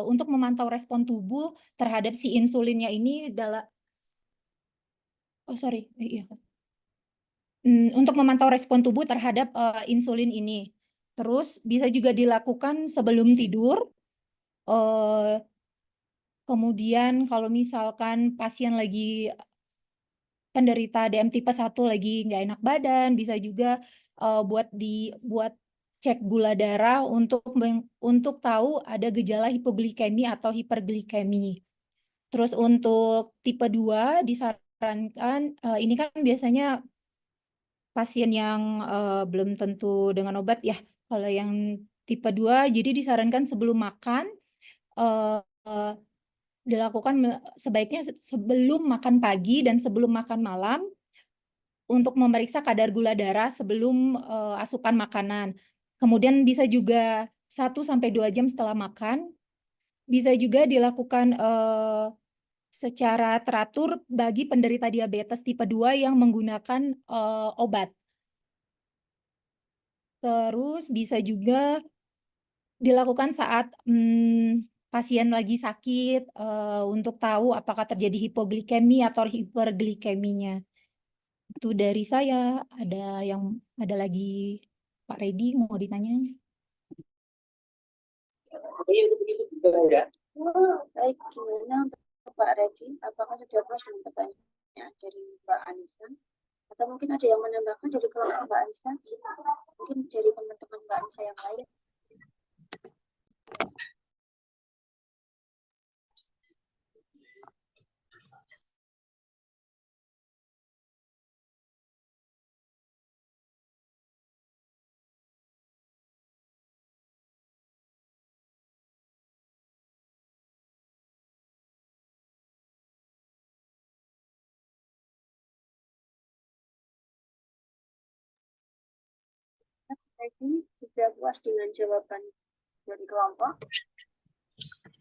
untuk memantau respon tubuh terhadap si insulinnya ini untuk memantau respon tubuh terhadap insulin ini. Terus bisa juga dilakukan sebelum tidur. Kemudian kalau misalkan pasien lagi penderita DM tipe 1 lagi nggak enak badan, bisa juga buat cek gula darah untuk tahu ada gejala hipoglikemi atau hiperglikemi. Terus untuk tipe 2 disarankan, ini kan biasanya pasien yang belum tentu dengan obat ya. Kalau yang tipe 2, jadi disarankan sebelum makan, dilakukan sebaiknya sebelum makan pagi dan sebelum makan malam untuk memeriksa kadar gula darah sebelum asupan makanan. Kemudian bisa juga 1-2 jam setelah makan. Bisa juga dilakukan secara teratur bagi penderita diabetes tipe 2 yang menggunakan obat. Terus bisa juga dilakukan saat pasien lagi sakit untuk tahu apakah terjadi hipoglikemi atau hiperglikeminya. Itu dari saya. Ada lagi Pak Reddy mau ditanya? Baik, gimana untuk Pak Reddy? Apakah sudah puas dengan pertanyaan dari Mbak Anissa? Atau mungkin ada yang menambahkan dari kelompok Mbak Anissa? Mungkin dari teman-teman Mbak Anissa yang lain? Reddy sudah puas dengan jawaban dari kelompok?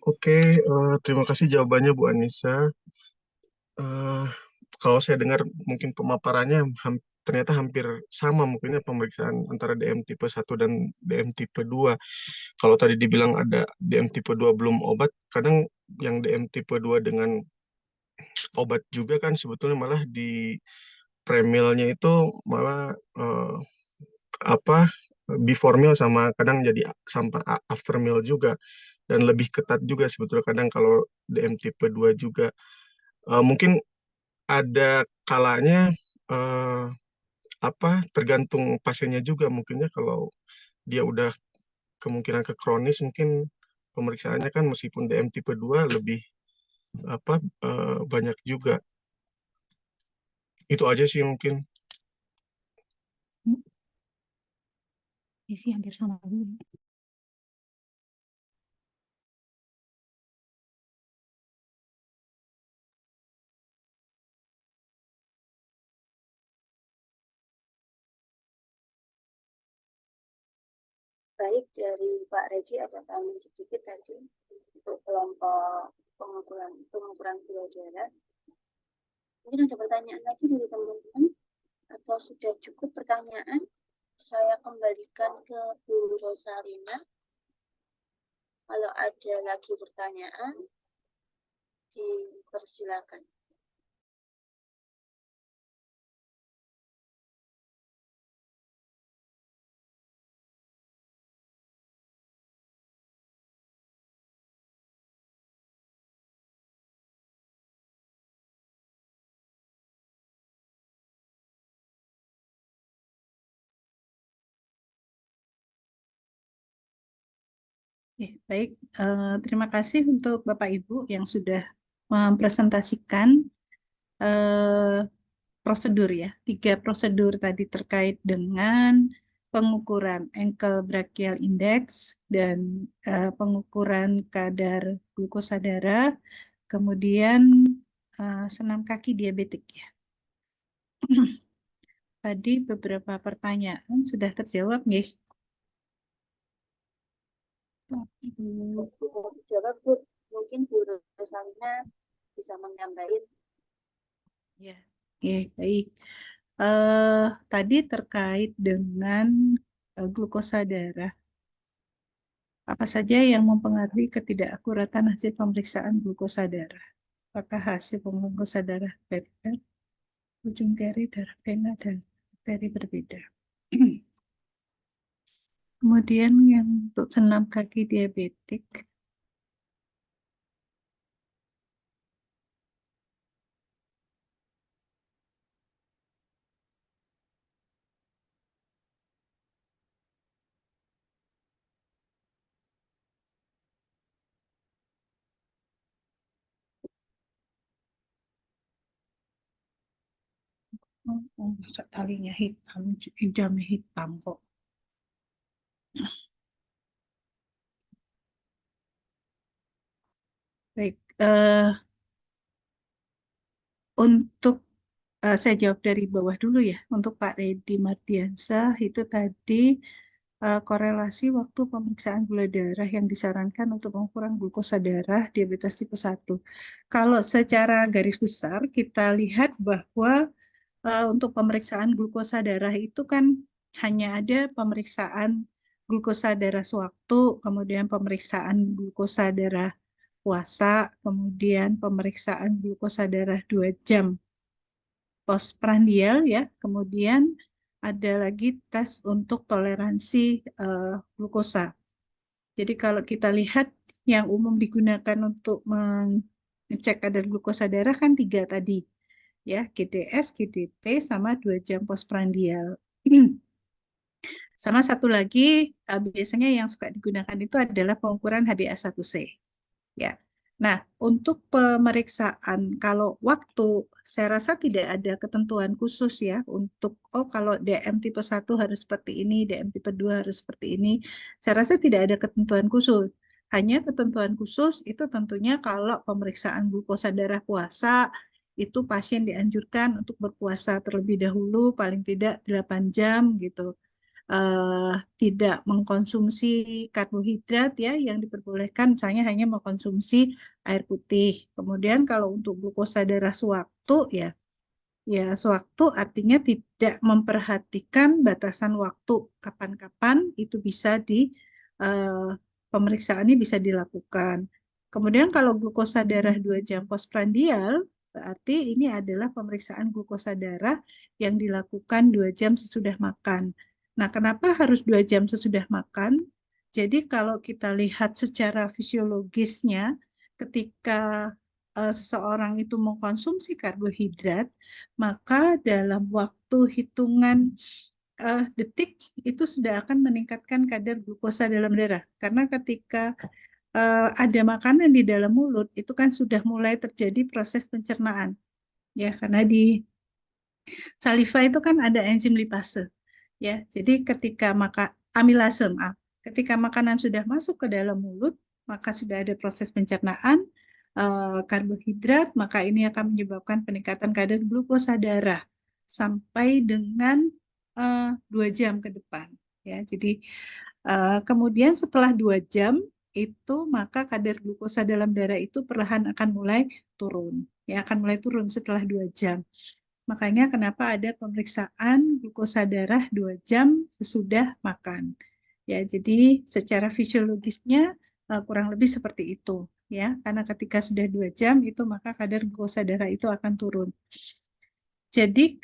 Oke, terima kasih jawabannya Bu Anissa. Kalau saya dengar mungkin pemaparannya ternyata hampir sama mungkinnya pemeriksaan antara DM tipe 1 dan DM tipe 2. Kalau tadi dibilang ada DM tipe 2 belum obat, kadang yang DM tipe 2 dengan obat juga kan sebetulnya malah di premilnya itu malah before meal sama kadang jadi sampai after meal juga, dan lebih ketat juga sebetulnya kadang kalau DM tipe 2 juga. Mungkin ada kalanya tergantung pasiennya juga mungkinnya, kalau dia udah kemungkinan ke kronis mungkin pemeriksaannya kan meskipun DM tipe 2 lebih banyak juga. Itu aja sih mungkin. Ya sih hampir sama dulu. Baik, dari Pak Reddy ada tambahan sedikit tadi untuk kelompok pengukuran gula darah. Mungkin ada pertanyaan lagi dari teman-teman atau sudah cukup pertanyaan? Saya kembalikan ke Bu Rosalina. Kalau ada lagi pertanyaan, dipersilakan. Baik. Terima kasih untuk Bapak Ibu yang sudah mempresentasikan prosedur ya. 3 prosedur tadi terkait dengan pengukuran ankle brachial index dan pengukuran kadar glukosa darah, kemudian senam kaki diabetik ya. Tadi beberapa pertanyaan sudah terjawab nih. Jawab Bu, mungkin Bu Rosalina bisa menyampaikan. Ya, oke, baik. Tadi terkait dengan glukosa darah. Apa saja yang mempengaruhi ketidakakuratan hasil pemeriksaan glukosa darah? Apakah hasil glukosa darah perifer, ujung jari, darah vena, dan arteri berbeda? Kemudian yang untuk senam kaki diabetik, talinya hitam, jamnya hitam kok. Baik, untuk saya jawab dari bawah dulu ya. Untuk Pak Redi Mardiansah itu tadi korelasi waktu pemeriksaan gula darah yang disarankan untuk pengukuran glukosa darah diabetes tipe 1. Kalau secara garis besar kita lihat bahwa untuk pemeriksaan glukosa darah itu kan hanya ada pemeriksaan glukosa darah sewaktu, kemudian pemeriksaan glukosa darah puasa, kemudian pemeriksaan glukosa darah 2 jam postprandial ya, kemudian ada lagi tes untuk toleransi glukosa. Jadi kalau kita lihat yang umum digunakan untuk mengecek kadar glukosa darah kan 3 tadi, ya, GDS, GDP, sama 2 jam postprandial. Sama satu lagi biasanya yang suka digunakan itu adalah pengukuran HbA1c. Ya. Nah, untuk pemeriksaan kalau waktu saya rasa tidak ada ketentuan khusus ya untuk kalau DM tipe 1 harus seperti ini, DM tipe 2 harus seperti ini. Saya rasa tidak ada ketentuan khusus. Hanya ketentuan khusus itu tentunya kalau pemeriksaan glukosa darah puasa itu pasien dianjurkan untuk berpuasa terlebih dahulu paling tidak 8 jam gitu. Tidak mengkonsumsi karbohidrat ya, yang diperbolehkan misalnya hanya mengkonsumsi air putih. Kemudian kalau untuk glukosa darah sewaktu ya sewaktu artinya tidak memperhatikan batasan waktu kapan-kapan itu bisa pemeriksaan ini bisa dilakukan. Kemudian kalau glukosa darah 2 jam postprandial berarti ini adalah pemeriksaan glukosa darah yang dilakukan 2 jam sesudah makan. Nah, kenapa harus 2 jam sesudah makan? Jadi kalau kita lihat secara fisiologisnya, ketika seseorang itu mengkonsumsi karbohidrat, maka dalam waktu hitungan detik itu sudah akan meningkatkan kadar glukosa dalam darah. Karena ketika ada makanan di dalam mulut, itu kan sudah mulai terjadi proses pencernaan. Ya, karena di saliva itu kan ada enzim lipase. Ya, jadi ketika amilase, ketika makanan sudah masuk ke dalam mulut, maka sudah ada proses pencernaan karbohidrat, maka ini akan menyebabkan peningkatan kadar glukosa darah sampai dengan 2 jam ke depan. Ya, jadi kemudian setelah 2 jam itu maka kadar glukosa dalam darah itu perlahan akan mulai turun. Ya, akan mulai turun setelah 2 jam. Makanya kenapa ada pemeriksaan glukosa darah 2 jam sesudah makan. Ya, jadi secara fisiologisnya kurang lebih seperti itu ya. Karena ketika sudah 2 jam itu maka kadar glukosa darah itu akan turun. Jadi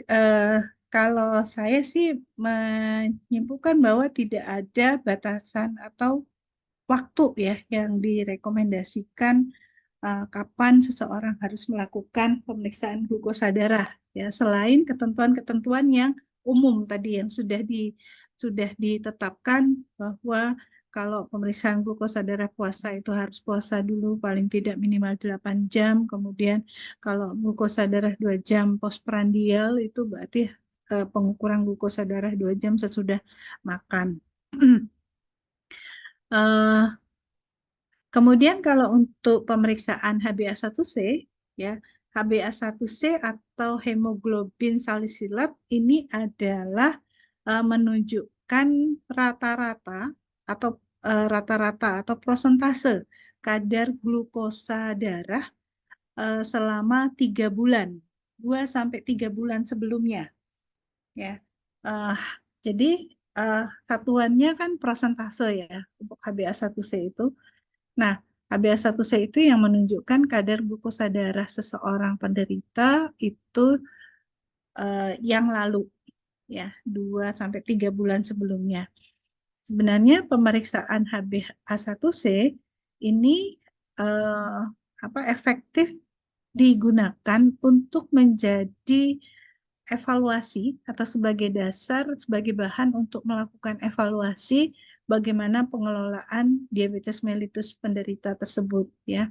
kalau saya sih menyimpulkan bahwa tidak ada batasan atau waktu ya yang direkomendasikan kapan seseorang harus melakukan pemeriksaan glukosa darah ya, selain ketentuan-ketentuan yang umum tadi yang sudah ditetapkan bahwa kalau pemeriksaan glukosa darah puasa itu harus puasa dulu paling tidak minimal 8 jam. Kemudian kalau glukosa darah 2 jam postprandial itu berarti pengukuran glukosa darah 2 jam sesudah makan. Eh, Kemudian kalau untuk pemeriksaan HbA1c, ya, HbA1c atau hemoglobin salisilat ini adalah menunjukkan rata-rata atau prosentase kadar glukosa darah selama 3 bulan, 2 sampai 3 bulan sebelumnya, ya. Eh, jadi satuannya kan prosentase ya untuk HbA1c itu. Nah, HbA1c itu yang menunjukkan kadar glukosa darah seseorang penderita itu yang lalu, ya, 2 sampai 3 bulan sebelumnya. Sebenarnya pemeriksaan HbA1c ini efektif digunakan untuk menjadi evaluasi atau sebagai dasar, sebagai bahan untuk melakukan evaluasi bagaimana pengelolaan diabetes mellitus penderita tersebut, ya.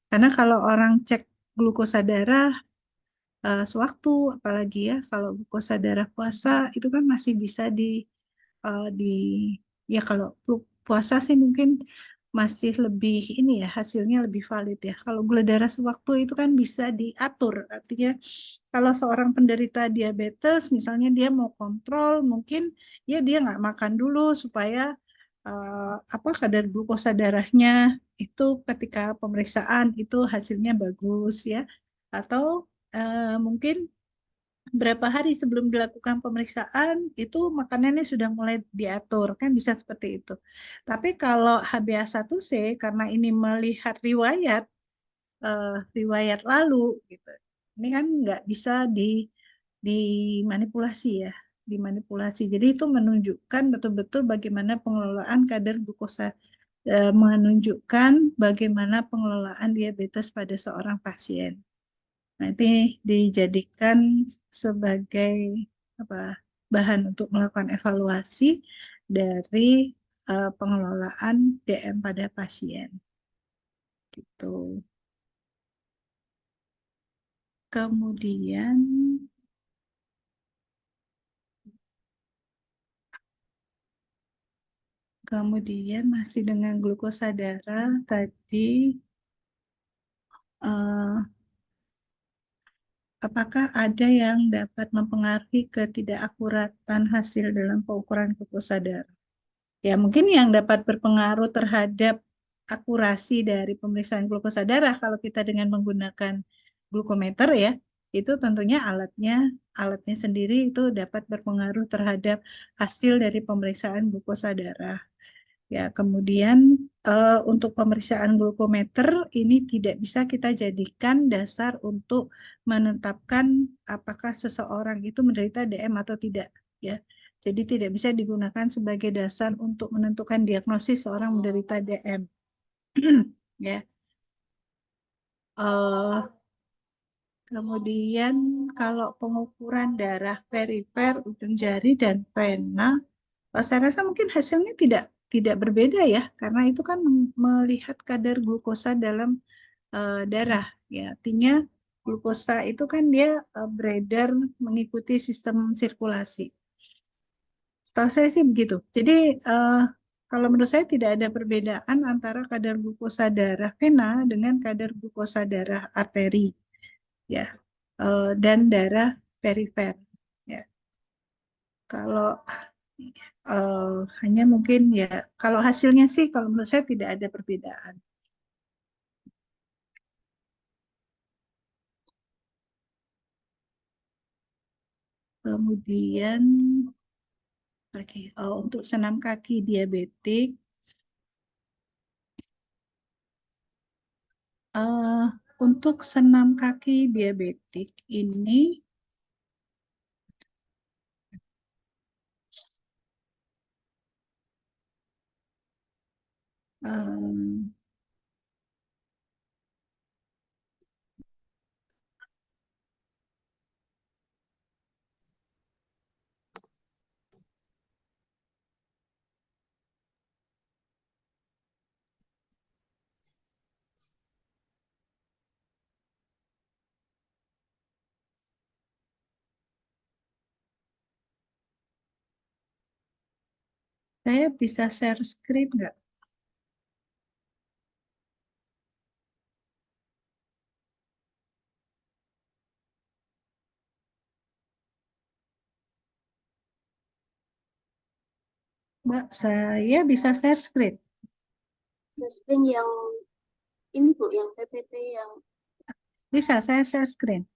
Karena kalau orang cek glukosa darah sewaktu, apalagi ya kalau glukosa darah puasa itu kan masih bisa di ya kalau puasa sih mungkin masih lebih ini ya, hasilnya lebih valid ya. Kalau gula darah sewaktu itu kan bisa diatur, artinya kalau seorang penderita diabetes misalnya dia mau kontrol, mungkin ya dia nggak makan dulu supaya kadar glukosa darahnya itu ketika pemeriksaan itu hasilnya bagus ya, atau mungkin berapa hari sebelum dilakukan pemeriksaan itu makanannya sudah mulai diatur, kan bisa seperti itu. Tapi kalau HbA1c karena ini melihat riwayat lalu gitu, ini kan nggak bisa dimanipulasi ya, dimanipulasi. Jadi itu menunjukkan betul-betul bagaimana pengelolaan kadar glukosa, menunjukkan bagaimana pengelolaan diabetes pada seorang pasien. Nanti dijadikan sebagai bahan untuk melakukan evaluasi dari pengelolaan DM pada pasien. Gitu. Kemudian masih dengan glukosa darah tadi, apakah ada yang dapat mempengaruhi ketidakakuratan hasil dalam pengukuran glukosa darah? Ya, mungkin yang dapat berpengaruh terhadap akurasi dari pemeriksaan glukosa darah kalau kita dengan menggunakan glukometer ya, itu tentunya alatnya sendiri itu dapat berpengaruh terhadap hasil dari pemeriksaan glukosa darah. Ya, kemudian untuk pemeriksaan glukometer ini tidak bisa kita jadikan dasar untuk menetapkan apakah seseorang itu menderita DM atau tidak, ya. Jadi tidak bisa digunakan sebagai dasar untuk menentukan diagnosis seorang menderita DM. Ya. Kemudian kalau pengukuran darah perifer, ujung jari dan vena, saya rasa mungkin hasilnya tidak berbeda ya, karena itu kan melihat kadar glukosa dalam darah. Ya, artinya glukosa itu kan dia beredar mengikuti sistem sirkulasi. Setahu saya sih begitu. Jadi kalau menurut saya tidak ada perbedaan antara kadar glukosa darah vena dengan kadar glukosa darah arteri, ya, dan darah perifer. Ya. Kalau hanya mungkin ya, kalau hasilnya sih kalau menurut saya tidak ada perbedaan. Kemudian untuk senam kaki diabetik, untuk senam kaki diabetik ini Saya bisa share screen nggak? Mbak, saya bisa share screen. Screen yang ini Bu, yang PPT yang Bisa, saya share screen.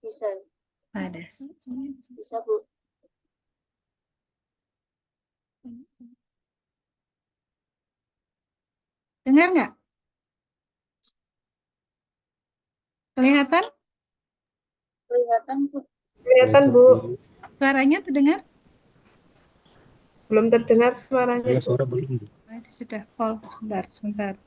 bisa, Ada. bisa Bu. Dengar nggak? Kelihatan? Kelihatan Bu. Kelihatan, Bu. Suaranya terdengar? Belum terdengar suaranya, Ya, Bu. suara belum. Bu. Sudah. Oh, sebentar.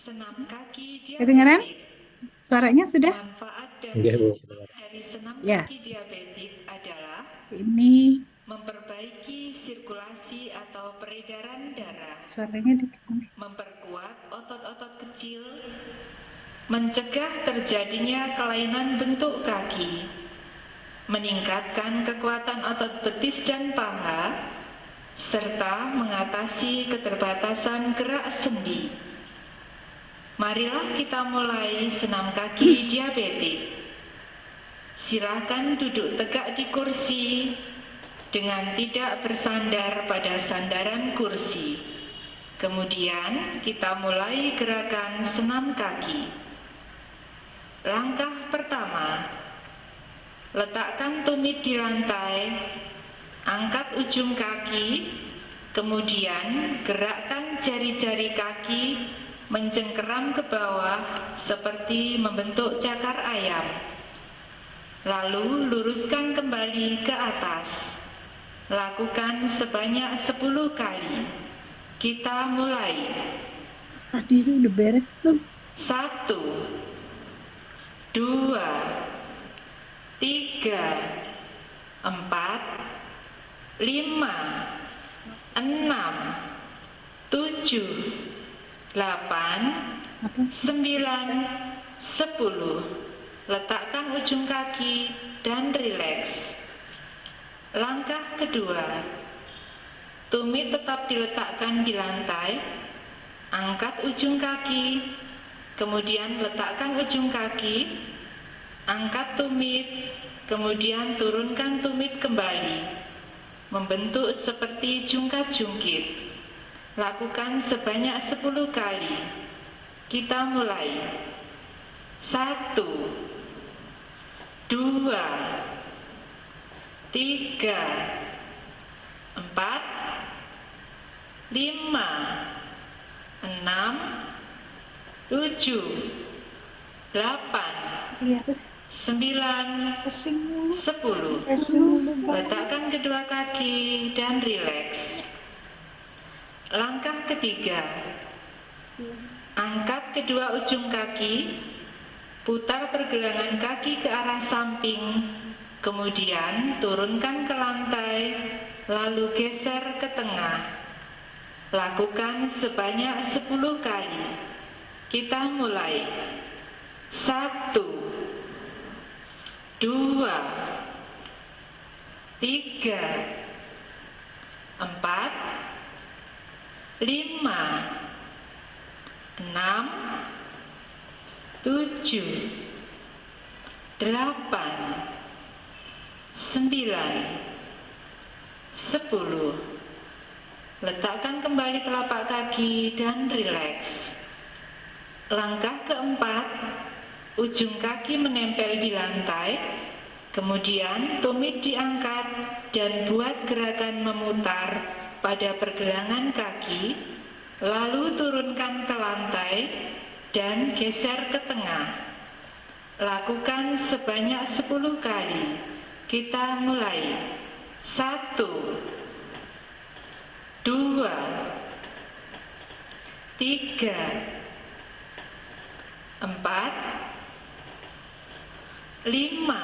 Senam kaki Kedengaran? diabetes. Suaranya sudah? Manfaat Enggak, Bu. dari senam Ya. kaki diabetes adalah Ini memperbaiki sirkulasi atau peredaran darah, suaranya dikit. memperkuat otot-otot kecil, mencegah terjadinya kelainan bentuk kaki, meningkatkan kekuatan otot betis dan paha, serta mengatasi keterbatasan gerak sendi. Marilah kita mulai senam kaki diabetes. Silakan duduk tegak di kursi dengan tidak bersandar pada sandaran kursi. Kemudian kita mulai gerakan senam kaki. Langkah pertama, letakkan tumit di lantai, angkat ujung kaki, kemudian gerakkan jari-jari kaki mencengkeram ke bawah seperti membentuk cakar ayam. Lalu luruskan kembali ke atas. Lakukan sebanyak 10 kali. Kita mulai. Tadi itu udah beres belum? 1, 2, 3, 4, 5, 6, 7, 8, 9, 10. Letakkan ujung kaki dan rileks. Langkah kedua, tumit tetap diletakkan di lantai. Angkat ujung kaki, kemudian letakkan ujung kaki. Angkat tumit, kemudian turunkan tumit kembali. Membentuk seperti jungkat-jungkit. Lakukan sebanyak 10 kali. Kita mulai. 1, 2, 3, 4, 5, 6, 7, 8, 9, 10. Letakkan kedua kaki dan rileks. Langkah ketiga, angkat kedua ujung kaki, putar pergelangan kaki ke arah samping, kemudian turunkan ke lantai, lalu geser ke tengah. Lakukan sebanyak 10 kali. Kita mulai. 1, 2, 3, 4, 5, 6, 7, 8, 9, 10. Letakkan kembali telapak kaki dan rileks. Langkah keempat, ujung kaki menempel di lantai, kemudian tumit diangkat dan buat gerakan memutar pada pergelangan kaki, lalu turunkan ke lantai dan geser ke tengah. Lakukan sebanyak 10 kali. Kita mulai. 1, 2, 3, 4, 5,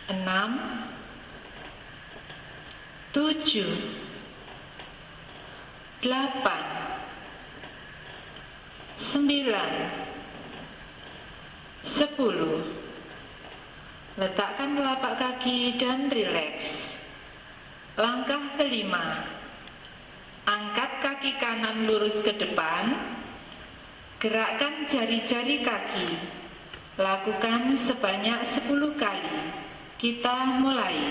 6, 7, 8, 9, 10. Letakkan telapak kaki dan rileks. Langkah kelima, angkat kaki kanan lurus ke depan, gerakkan jari-jari kaki. Lakukan sebanyak 10 kali. Kita mulai.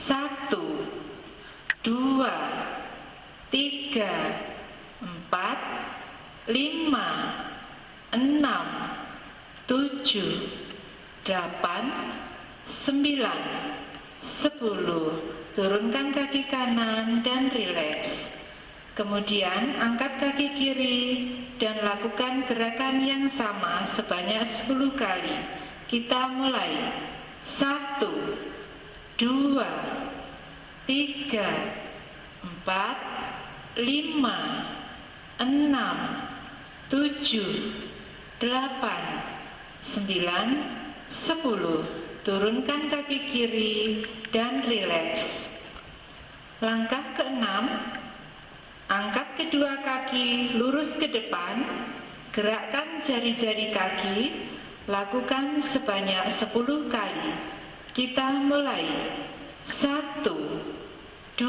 1, 2, 3, 4, 5, 6, 7, 8, 9, 10. Turunkan kaki kanan dan rileks. Kemudian angkat kaki kiri dan lakukan gerakan yang sama sebanyak 10 kali. Kita mulai. 1, 2, 3, 4, 5, 6, 7, 8, 9, 10. Turunkan kaki kiri dan rileks. Langkah keenam, angkat kedua kaki lurus ke depan, gerakkan jari-jari kaki, lakukan sebanyak 10 kali. Kita mulai. 1, 2,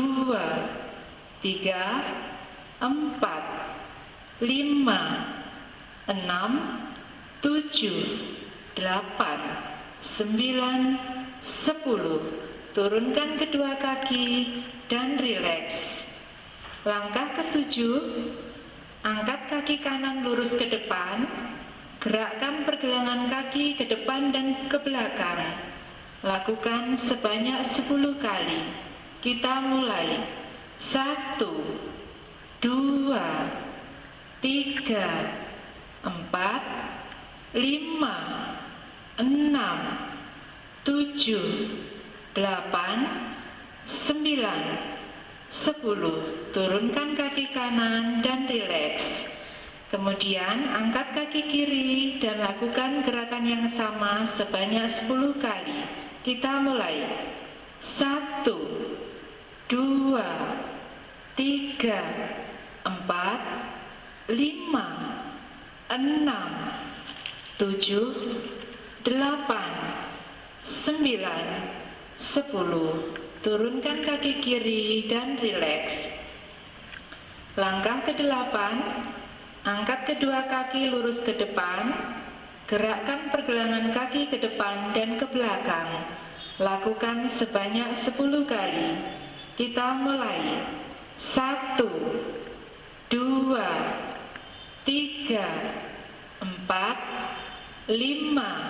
3, 4, 5, 6, 7, 8, 9, 10. Turunkan kedua kaki dan rileks. Langkah ketujuh, angkat kaki kanan lurus ke depan, gerakkan pergelangan kaki ke depan dan ke belakang. Lakukan sebanyak 10 kali. Kita mulai. 1, 2, 3, 4, 5, 6, 7, 8, 9, 10. Turunkan kaki kanan dan rileks. Kemudian angkat kaki kiri dan lakukan gerakan yang sama sebanyak 10 kali. Kita mulai. 1, 2, 3, 4, 5, 6, 7, 8, 9, 10. Turunkan kaki kiri dan rileks. Langkah ke-8, angkat kedua kaki lurus ke depan, gerakkan pergelangan kaki ke depan dan ke belakang. Lakukan sebanyak 10 kali. Kita mulai. 1, 2, 3, 4, 5,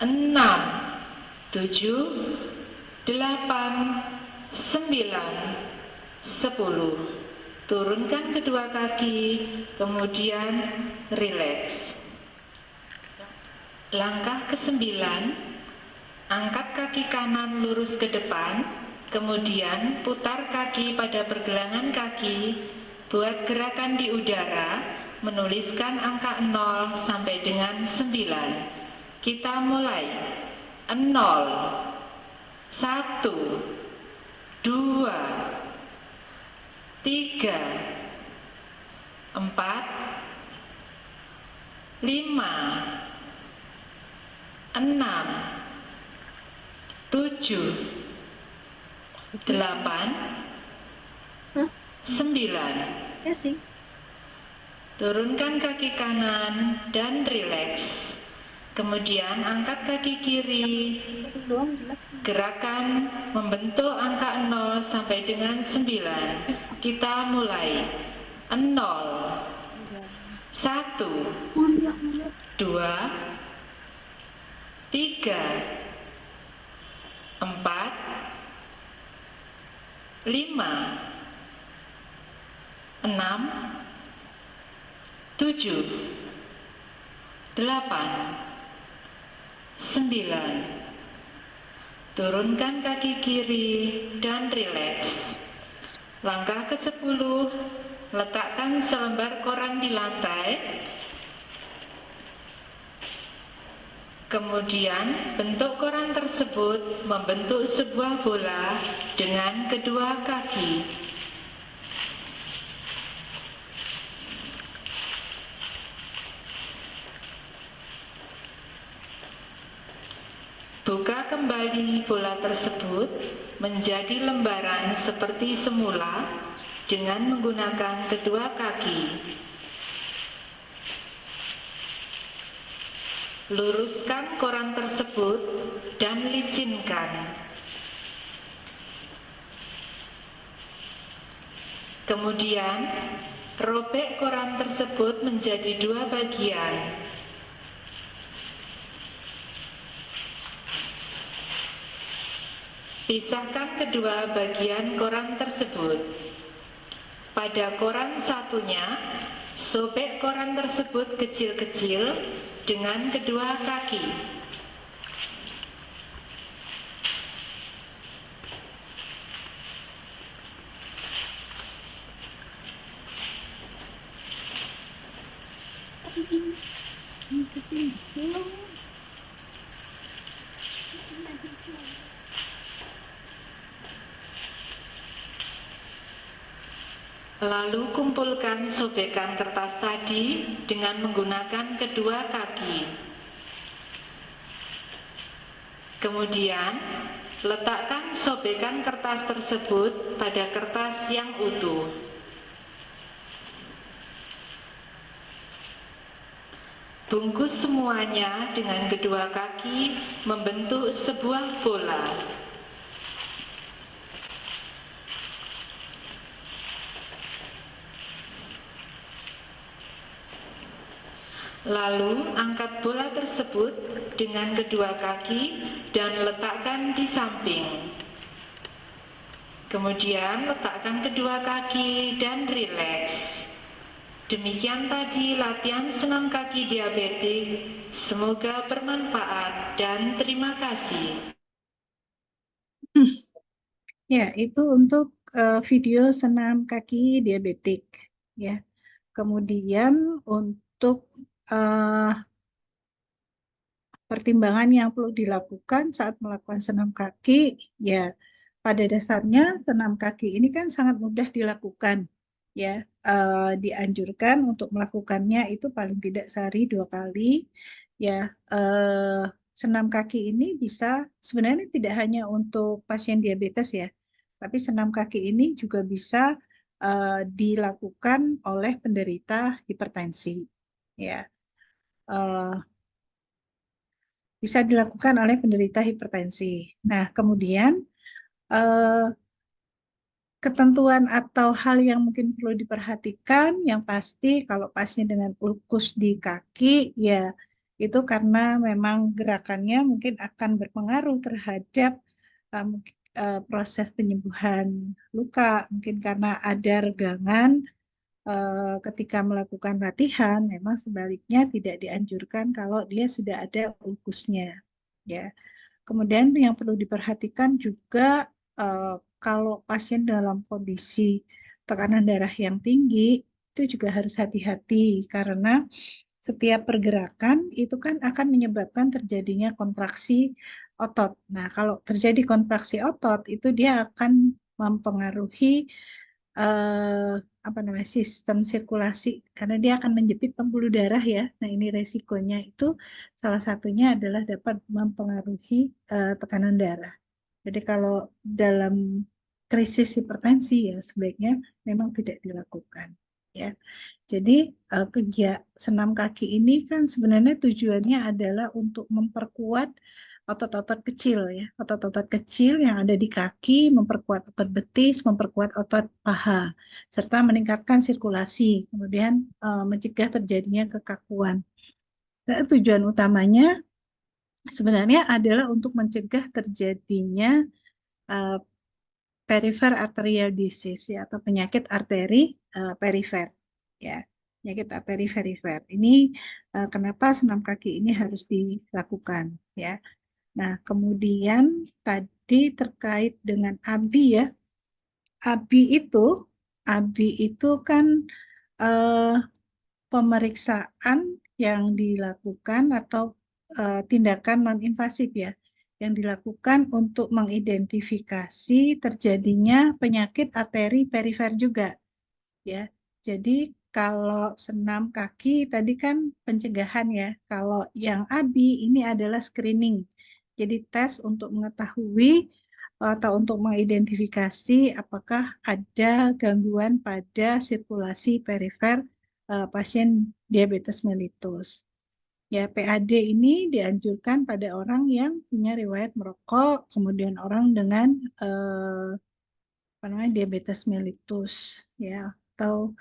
6, 7, 8, 9, 10. Turunkan kedua kaki, kemudian rileks. Langkah ke-9, angkat kaki kanan lurus ke depan, kemudian putar kaki pada pergelangan kaki, buat gerakan di udara, menuliskan angka 0 sampai dengan 9. Kita mulai. 0, 1, 2, 3, 4, 5, 6, 7, 8, 9. Turunkan kaki kanan dan rileks. Kemudian angkat kaki kiri. Gerakan membentuk angka 0 sampai dengan 9. Kita mulai. 0, 1, 2, 3, 4, 5, 6, 7, 8, 9. Turunkan kaki kiri dan rileks. Langkah ke-10, letakkan selembar koran di lantai. Kemudian bentuk koran tersebut membentuk sebuah bola dengan kedua kaki. Buka kembali bola tersebut menjadi lembaran seperti semula dengan menggunakan kedua kaki. Luruskan koran tersebut dan licinkan. Kemudian, robek koran tersebut menjadi dua bagian. Pisahkan kedua bagian koran tersebut. Pada koran satunya, sobek koran tersebut kecil-kecil dengan kedua kaki. Lalu kumpulkan sobekan kertas tadi dengan menggunakan kedua kaki. Kemudian, letakkan sobekan kertas tersebut pada kertas yang utuh. Bungkus semuanya dengan kedua kaki membentuk sebuah bola. Lalu angkat bola tersebut dengan kedua kaki dan letakkan di samping. Kemudian letakkan kedua kaki dan rileks. Demikian tadi latihan senam kaki diabetik. Semoga bermanfaat dan terima kasih. Ya, itu untuk video senam kaki diabetik. Ya, kemudian untuk pertimbangan yang perlu dilakukan saat melakukan senam kaki, ya pada dasarnya senam kaki ini kan sangat mudah dilakukan, ya dianjurkan untuk melakukannya itu paling tidak sehari 2 kali, ya senam kaki ini bisa sebenarnya tidak hanya untuk pasien diabetes ya, tapi senam kaki ini juga bisa dilakukan oleh penderita hipertensi, ya. Bisa dilakukan oleh penderita hipertensi. Nah, kemudian ketentuan atau hal yang mungkin perlu diperhatikan, yang pasti kalau pasien dengan ulkus di kaki, ya itu karena memang gerakannya mungkin akan berpengaruh terhadap proses penyembuhan luka, mungkin karena ada regangan ketika melakukan latihan, memang sebaliknya tidak dianjurkan kalau dia sudah ada ulkusnya, ya. Kemudian yang perlu diperhatikan juga kalau pasien dalam kondisi tekanan darah yang tinggi itu juga harus hati-hati karena setiap pergerakan itu kan akan menyebabkan terjadinya kontraksi otot. Nah, kalau terjadi kontraksi otot itu dia akan mempengaruhi sistem sirkulasi karena dia akan menjepit pembuluh darah ya. Nah, ini resikonya itu salah satunya adalah dapat mempengaruhi tekanan darah. Jadi kalau dalam krisis hipertensi ya sebaiknya memang tidak dilakukan ya. Jadi senam kaki ini kan sebenarnya tujuannya adalah untuk memperkuat otot-otot kecil ya, otot-otot kecil yang ada di kaki, memperkuat otot betis, memperkuat otot paha, serta meningkatkan sirkulasi, kemudian mencegah terjadinya kekakuan. Nah, tujuan utamanya sebenarnya adalah untuk mencegah terjadinya peripheral arterial disease ya, atau penyakit arteri perifer ya, penyakit arteri perifer. Ini kenapa senam kaki ini harus dilakukan ya. Nah, kemudian tadi terkait dengan ABI ya. ABI itu kan pemeriksaan yang dilakukan atau tindakan non-invasif ya, yang dilakukan untuk mengidentifikasi terjadinya penyakit arteri perifer juga ya. Jadi kalau senam kaki tadi kan pencegahan ya, kalau yang ABI ini adalah screening. Jadi tes untuk mengetahui atau untuk mengidentifikasi apakah ada gangguan pada sirkulasi perifer pasien diabetes mellitus. Ya, PAD ini dianjurkan pada orang yang punya riwayat merokok, kemudian orang dengan diabetes mellitus, ya, atau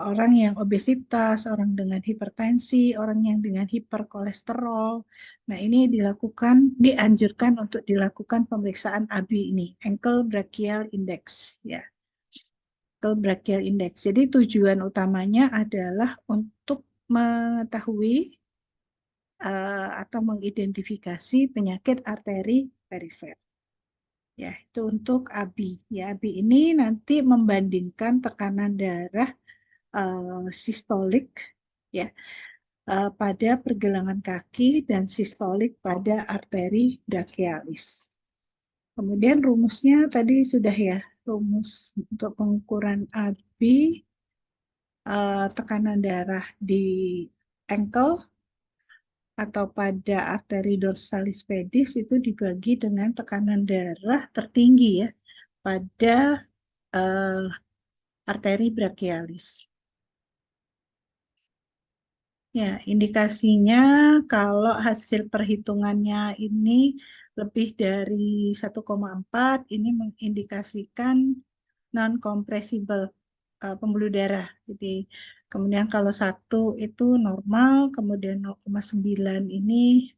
orang yang obesitas, orang dengan hipertensi, orang yang dengan hiperkolesterol. Nah, ini dianjurkan untuk dilakukan pemeriksaan ABI ini, Ankle Brachial Index, ya. Ankle Brachial Index. Jadi tujuan utamanya adalah untuk mengetahui atau mengidentifikasi penyakit arteri perifer. Ya, itu untuk ABI. Ya, ABI ini nanti membandingkan tekanan darah sistolik ya pada pergelangan kaki dan sistolik pada arteri brachialis. Kemudian rumusnya tadi sudah ya, rumus untuk pengukuran ABI tekanan darah di ankle atau pada arteri dorsalis pedis itu dibagi dengan tekanan darah tertinggi ya pada arteri brachialis. Ya, indikasinya kalau hasil perhitungannya ini lebih dari 1,4 ini mengindikasikan non-compressible pembuluh darah. Jadi kemudian kalau 1 itu normal, kemudian 0,9 ini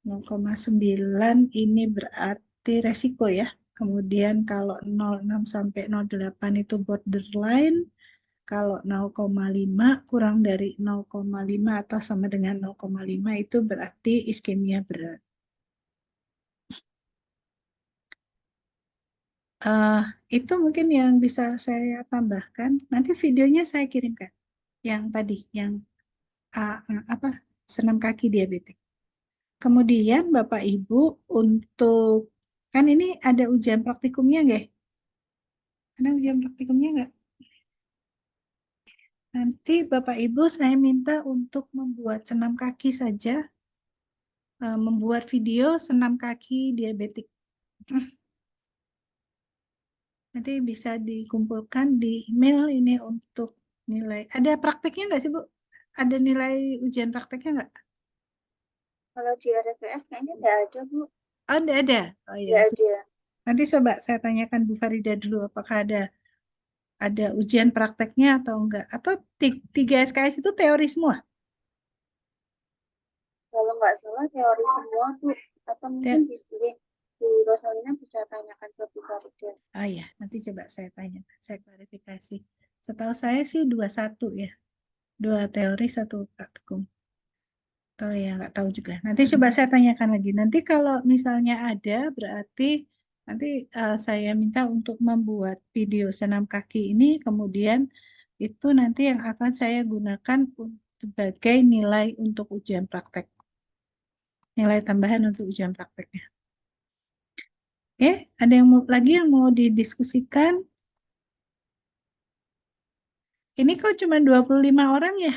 0,9 ini berarti resiko ya. Kemudian kalau 0,6 sampai 0,8 itu borderline. Kalau 0,5 kurang dari 0,5 atau sama dengan 0,5 itu berarti iskemia berat. Itu mungkin yang bisa saya tambahkan. Nanti videonya saya kirimkan. Yang tadi, yang senam kaki diabetik. Kemudian Bapak Ibu untuk, kan ini ada ujian praktikumnya nggak? Ada ujian praktikumnya nggak? Nanti Bapak Ibu saya minta untuk membuat senam kaki saja. Membuat video senam kaki diabetik. Nanti bisa dikumpulkan di email ini untuk nilai. Ada prakteknya nggak sih Bu? Ada nilai ujian prakteknya nggak? Kalau di RPS kayaknya nggak ada, Bu. Oh, nggak ada? Oh iya. Nggak ada. Nanti coba saya tanyakan Bu Farida dulu apakah ada ujian prakteknya atau enggak. Atau 3 SKS itu teori semua? Kalau nggak salah teori semua, Bu. Atau mungkin di Bu Rosalina bisa tanyakan ke Bu Farida. Ah ya, nanti coba saya tanya, saya klarifikasi. Setahu saya sih 21 ya. 2 teori, 1 praktikum. Atau ya nggak tahu juga. Nanti coba saya tanyakan lagi. Nanti kalau misalnya ada, berarti nanti saya minta untuk membuat video senam kaki ini, kemudian itu nanti yang akan saya gunakan sebagai nilai untuk ujian praktek. Nilai tambahan untuk ujian prakteknya. Oke, ada yang lagi yang mau didiskusikan? Ini kok cuma 25 orang ya?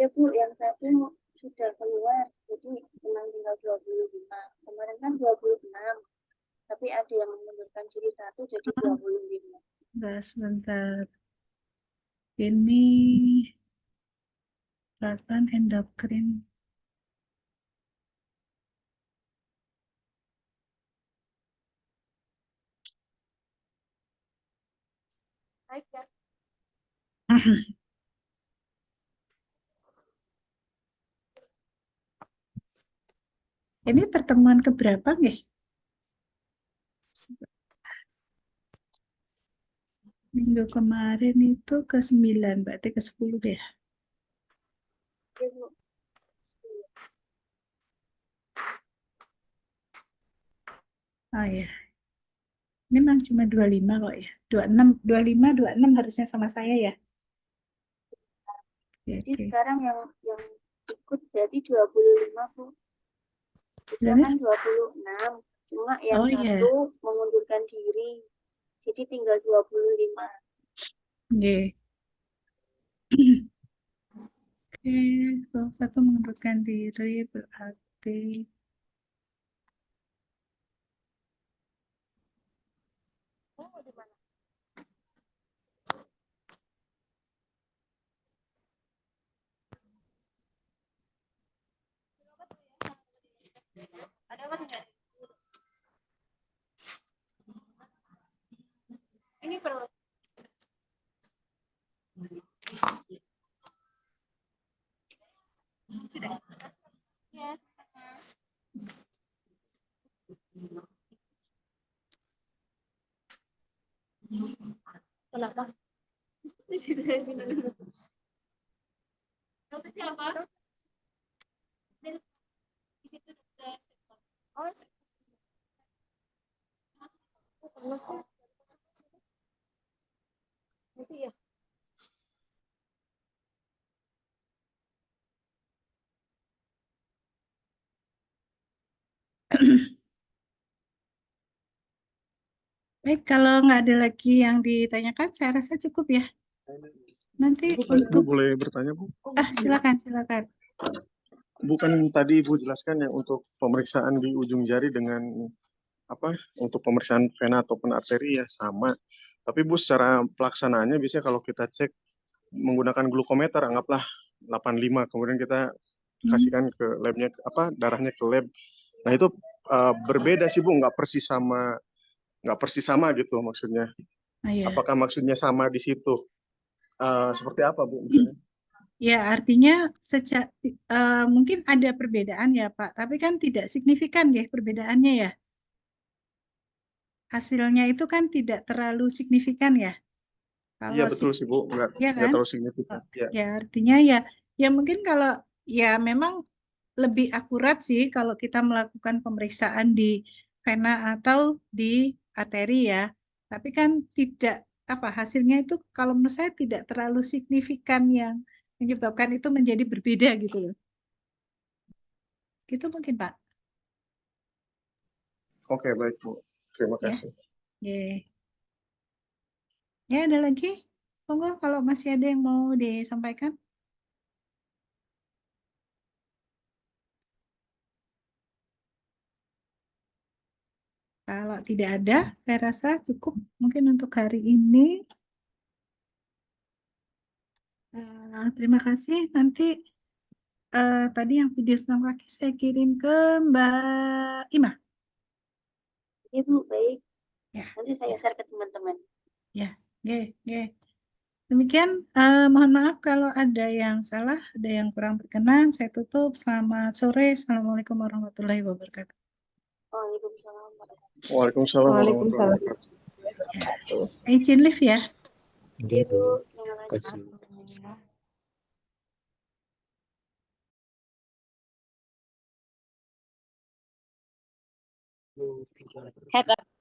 Ya Bu, yang satu sudah keluar, jadi memang tinggal 25. Kemarin kan 26, tapi ada yang mengundurkan diri 1, jadi 25. Sebentar. Ini peralatan endokrin. Ini pertemuan keberapa nggih? Minggu kemarin itu ke-9, berarti ke-10 deh. Oh ya. Ini memang cuma 25 kok ya. 26, 25, 26 harusnya sama saya ya. Jadi Oke. sekarang yang ikut berarti 25, Bu. Itu Berapa? kan 26. Cuma yang Oh iya. satu mengundurkan diri. Jadi tinggal 25. Oke. Oke, kalau satu mengundurkan diri berarti Ini perlu. Sudah. Ya. Kenapa? Di situ dulu. Kamu siapa? Di situ dekat. Oh, sih. Itu ya. baik, kalau nggak ada lagi yang ditanyakan, saya rasa cukup ya. Nanti Bu, untuk boleh bertanya, Bu? silakan. Bukan tadi Ibu jelaskan ya untuk pemeriksaan di ujung jari dengan apa untuk pemeriksaan vena ataupun arteri ya sama. Tapi Bu secara pelaksanaannya biasanya kalau kita cek menggunakan glukometer anggaplah 85 kemudian kita kasihkan ke labnya darahnya ke lab. Nah itu berbeda sih Bu, nggak persis sama gitu maksudnya. ya. Apakah maksudnya sama di situ? Seperti apa Bu? Ya, artinya mungkin ada perbedaan ya Pak, tapi kan tidak signifikan ya perbedaannya ya. Hasilnya itu kan tidak terlalu signifikan ya. Iya Kalau betul sih Bu, ya nggak kan? terlalu signifikan. Ya. Ya, artinya ya mungkin kalau ya memang lebih akurat sih kalau kita melakukan pemeriksaan di vena atau di arteri ya. Tapi kan tidak hasilnya itu kalau menurut saya tidak terlalu signifikan yang menyebabkan itu menjadi berbeda gitu loh. Gitu mungkin Pak. Oke, baik Bu. Terima kasih. Ya, ada lagi? Monggo kalau masih ada yang mau disampaikan. Kalau tidak ada, saya rasa cukup mungkin untuk hari ini. Terima kasih. Nanti tadi yang video senam kaki saya kirim ke Mbak Ima. Ibu, baik. Ya. Nanti saya share ke teman-teman. Ya, oke. Demikian, mohon maaf kalau ada yang salah, ada yang kurang berkenan. Saya tutup. Selamat sore. Assalamualaikum warahmatullahi wabarakatuh. Waalaikumsalam warahmatullahi wabarakatuh. Izin live ya. Terima kasih. Head up.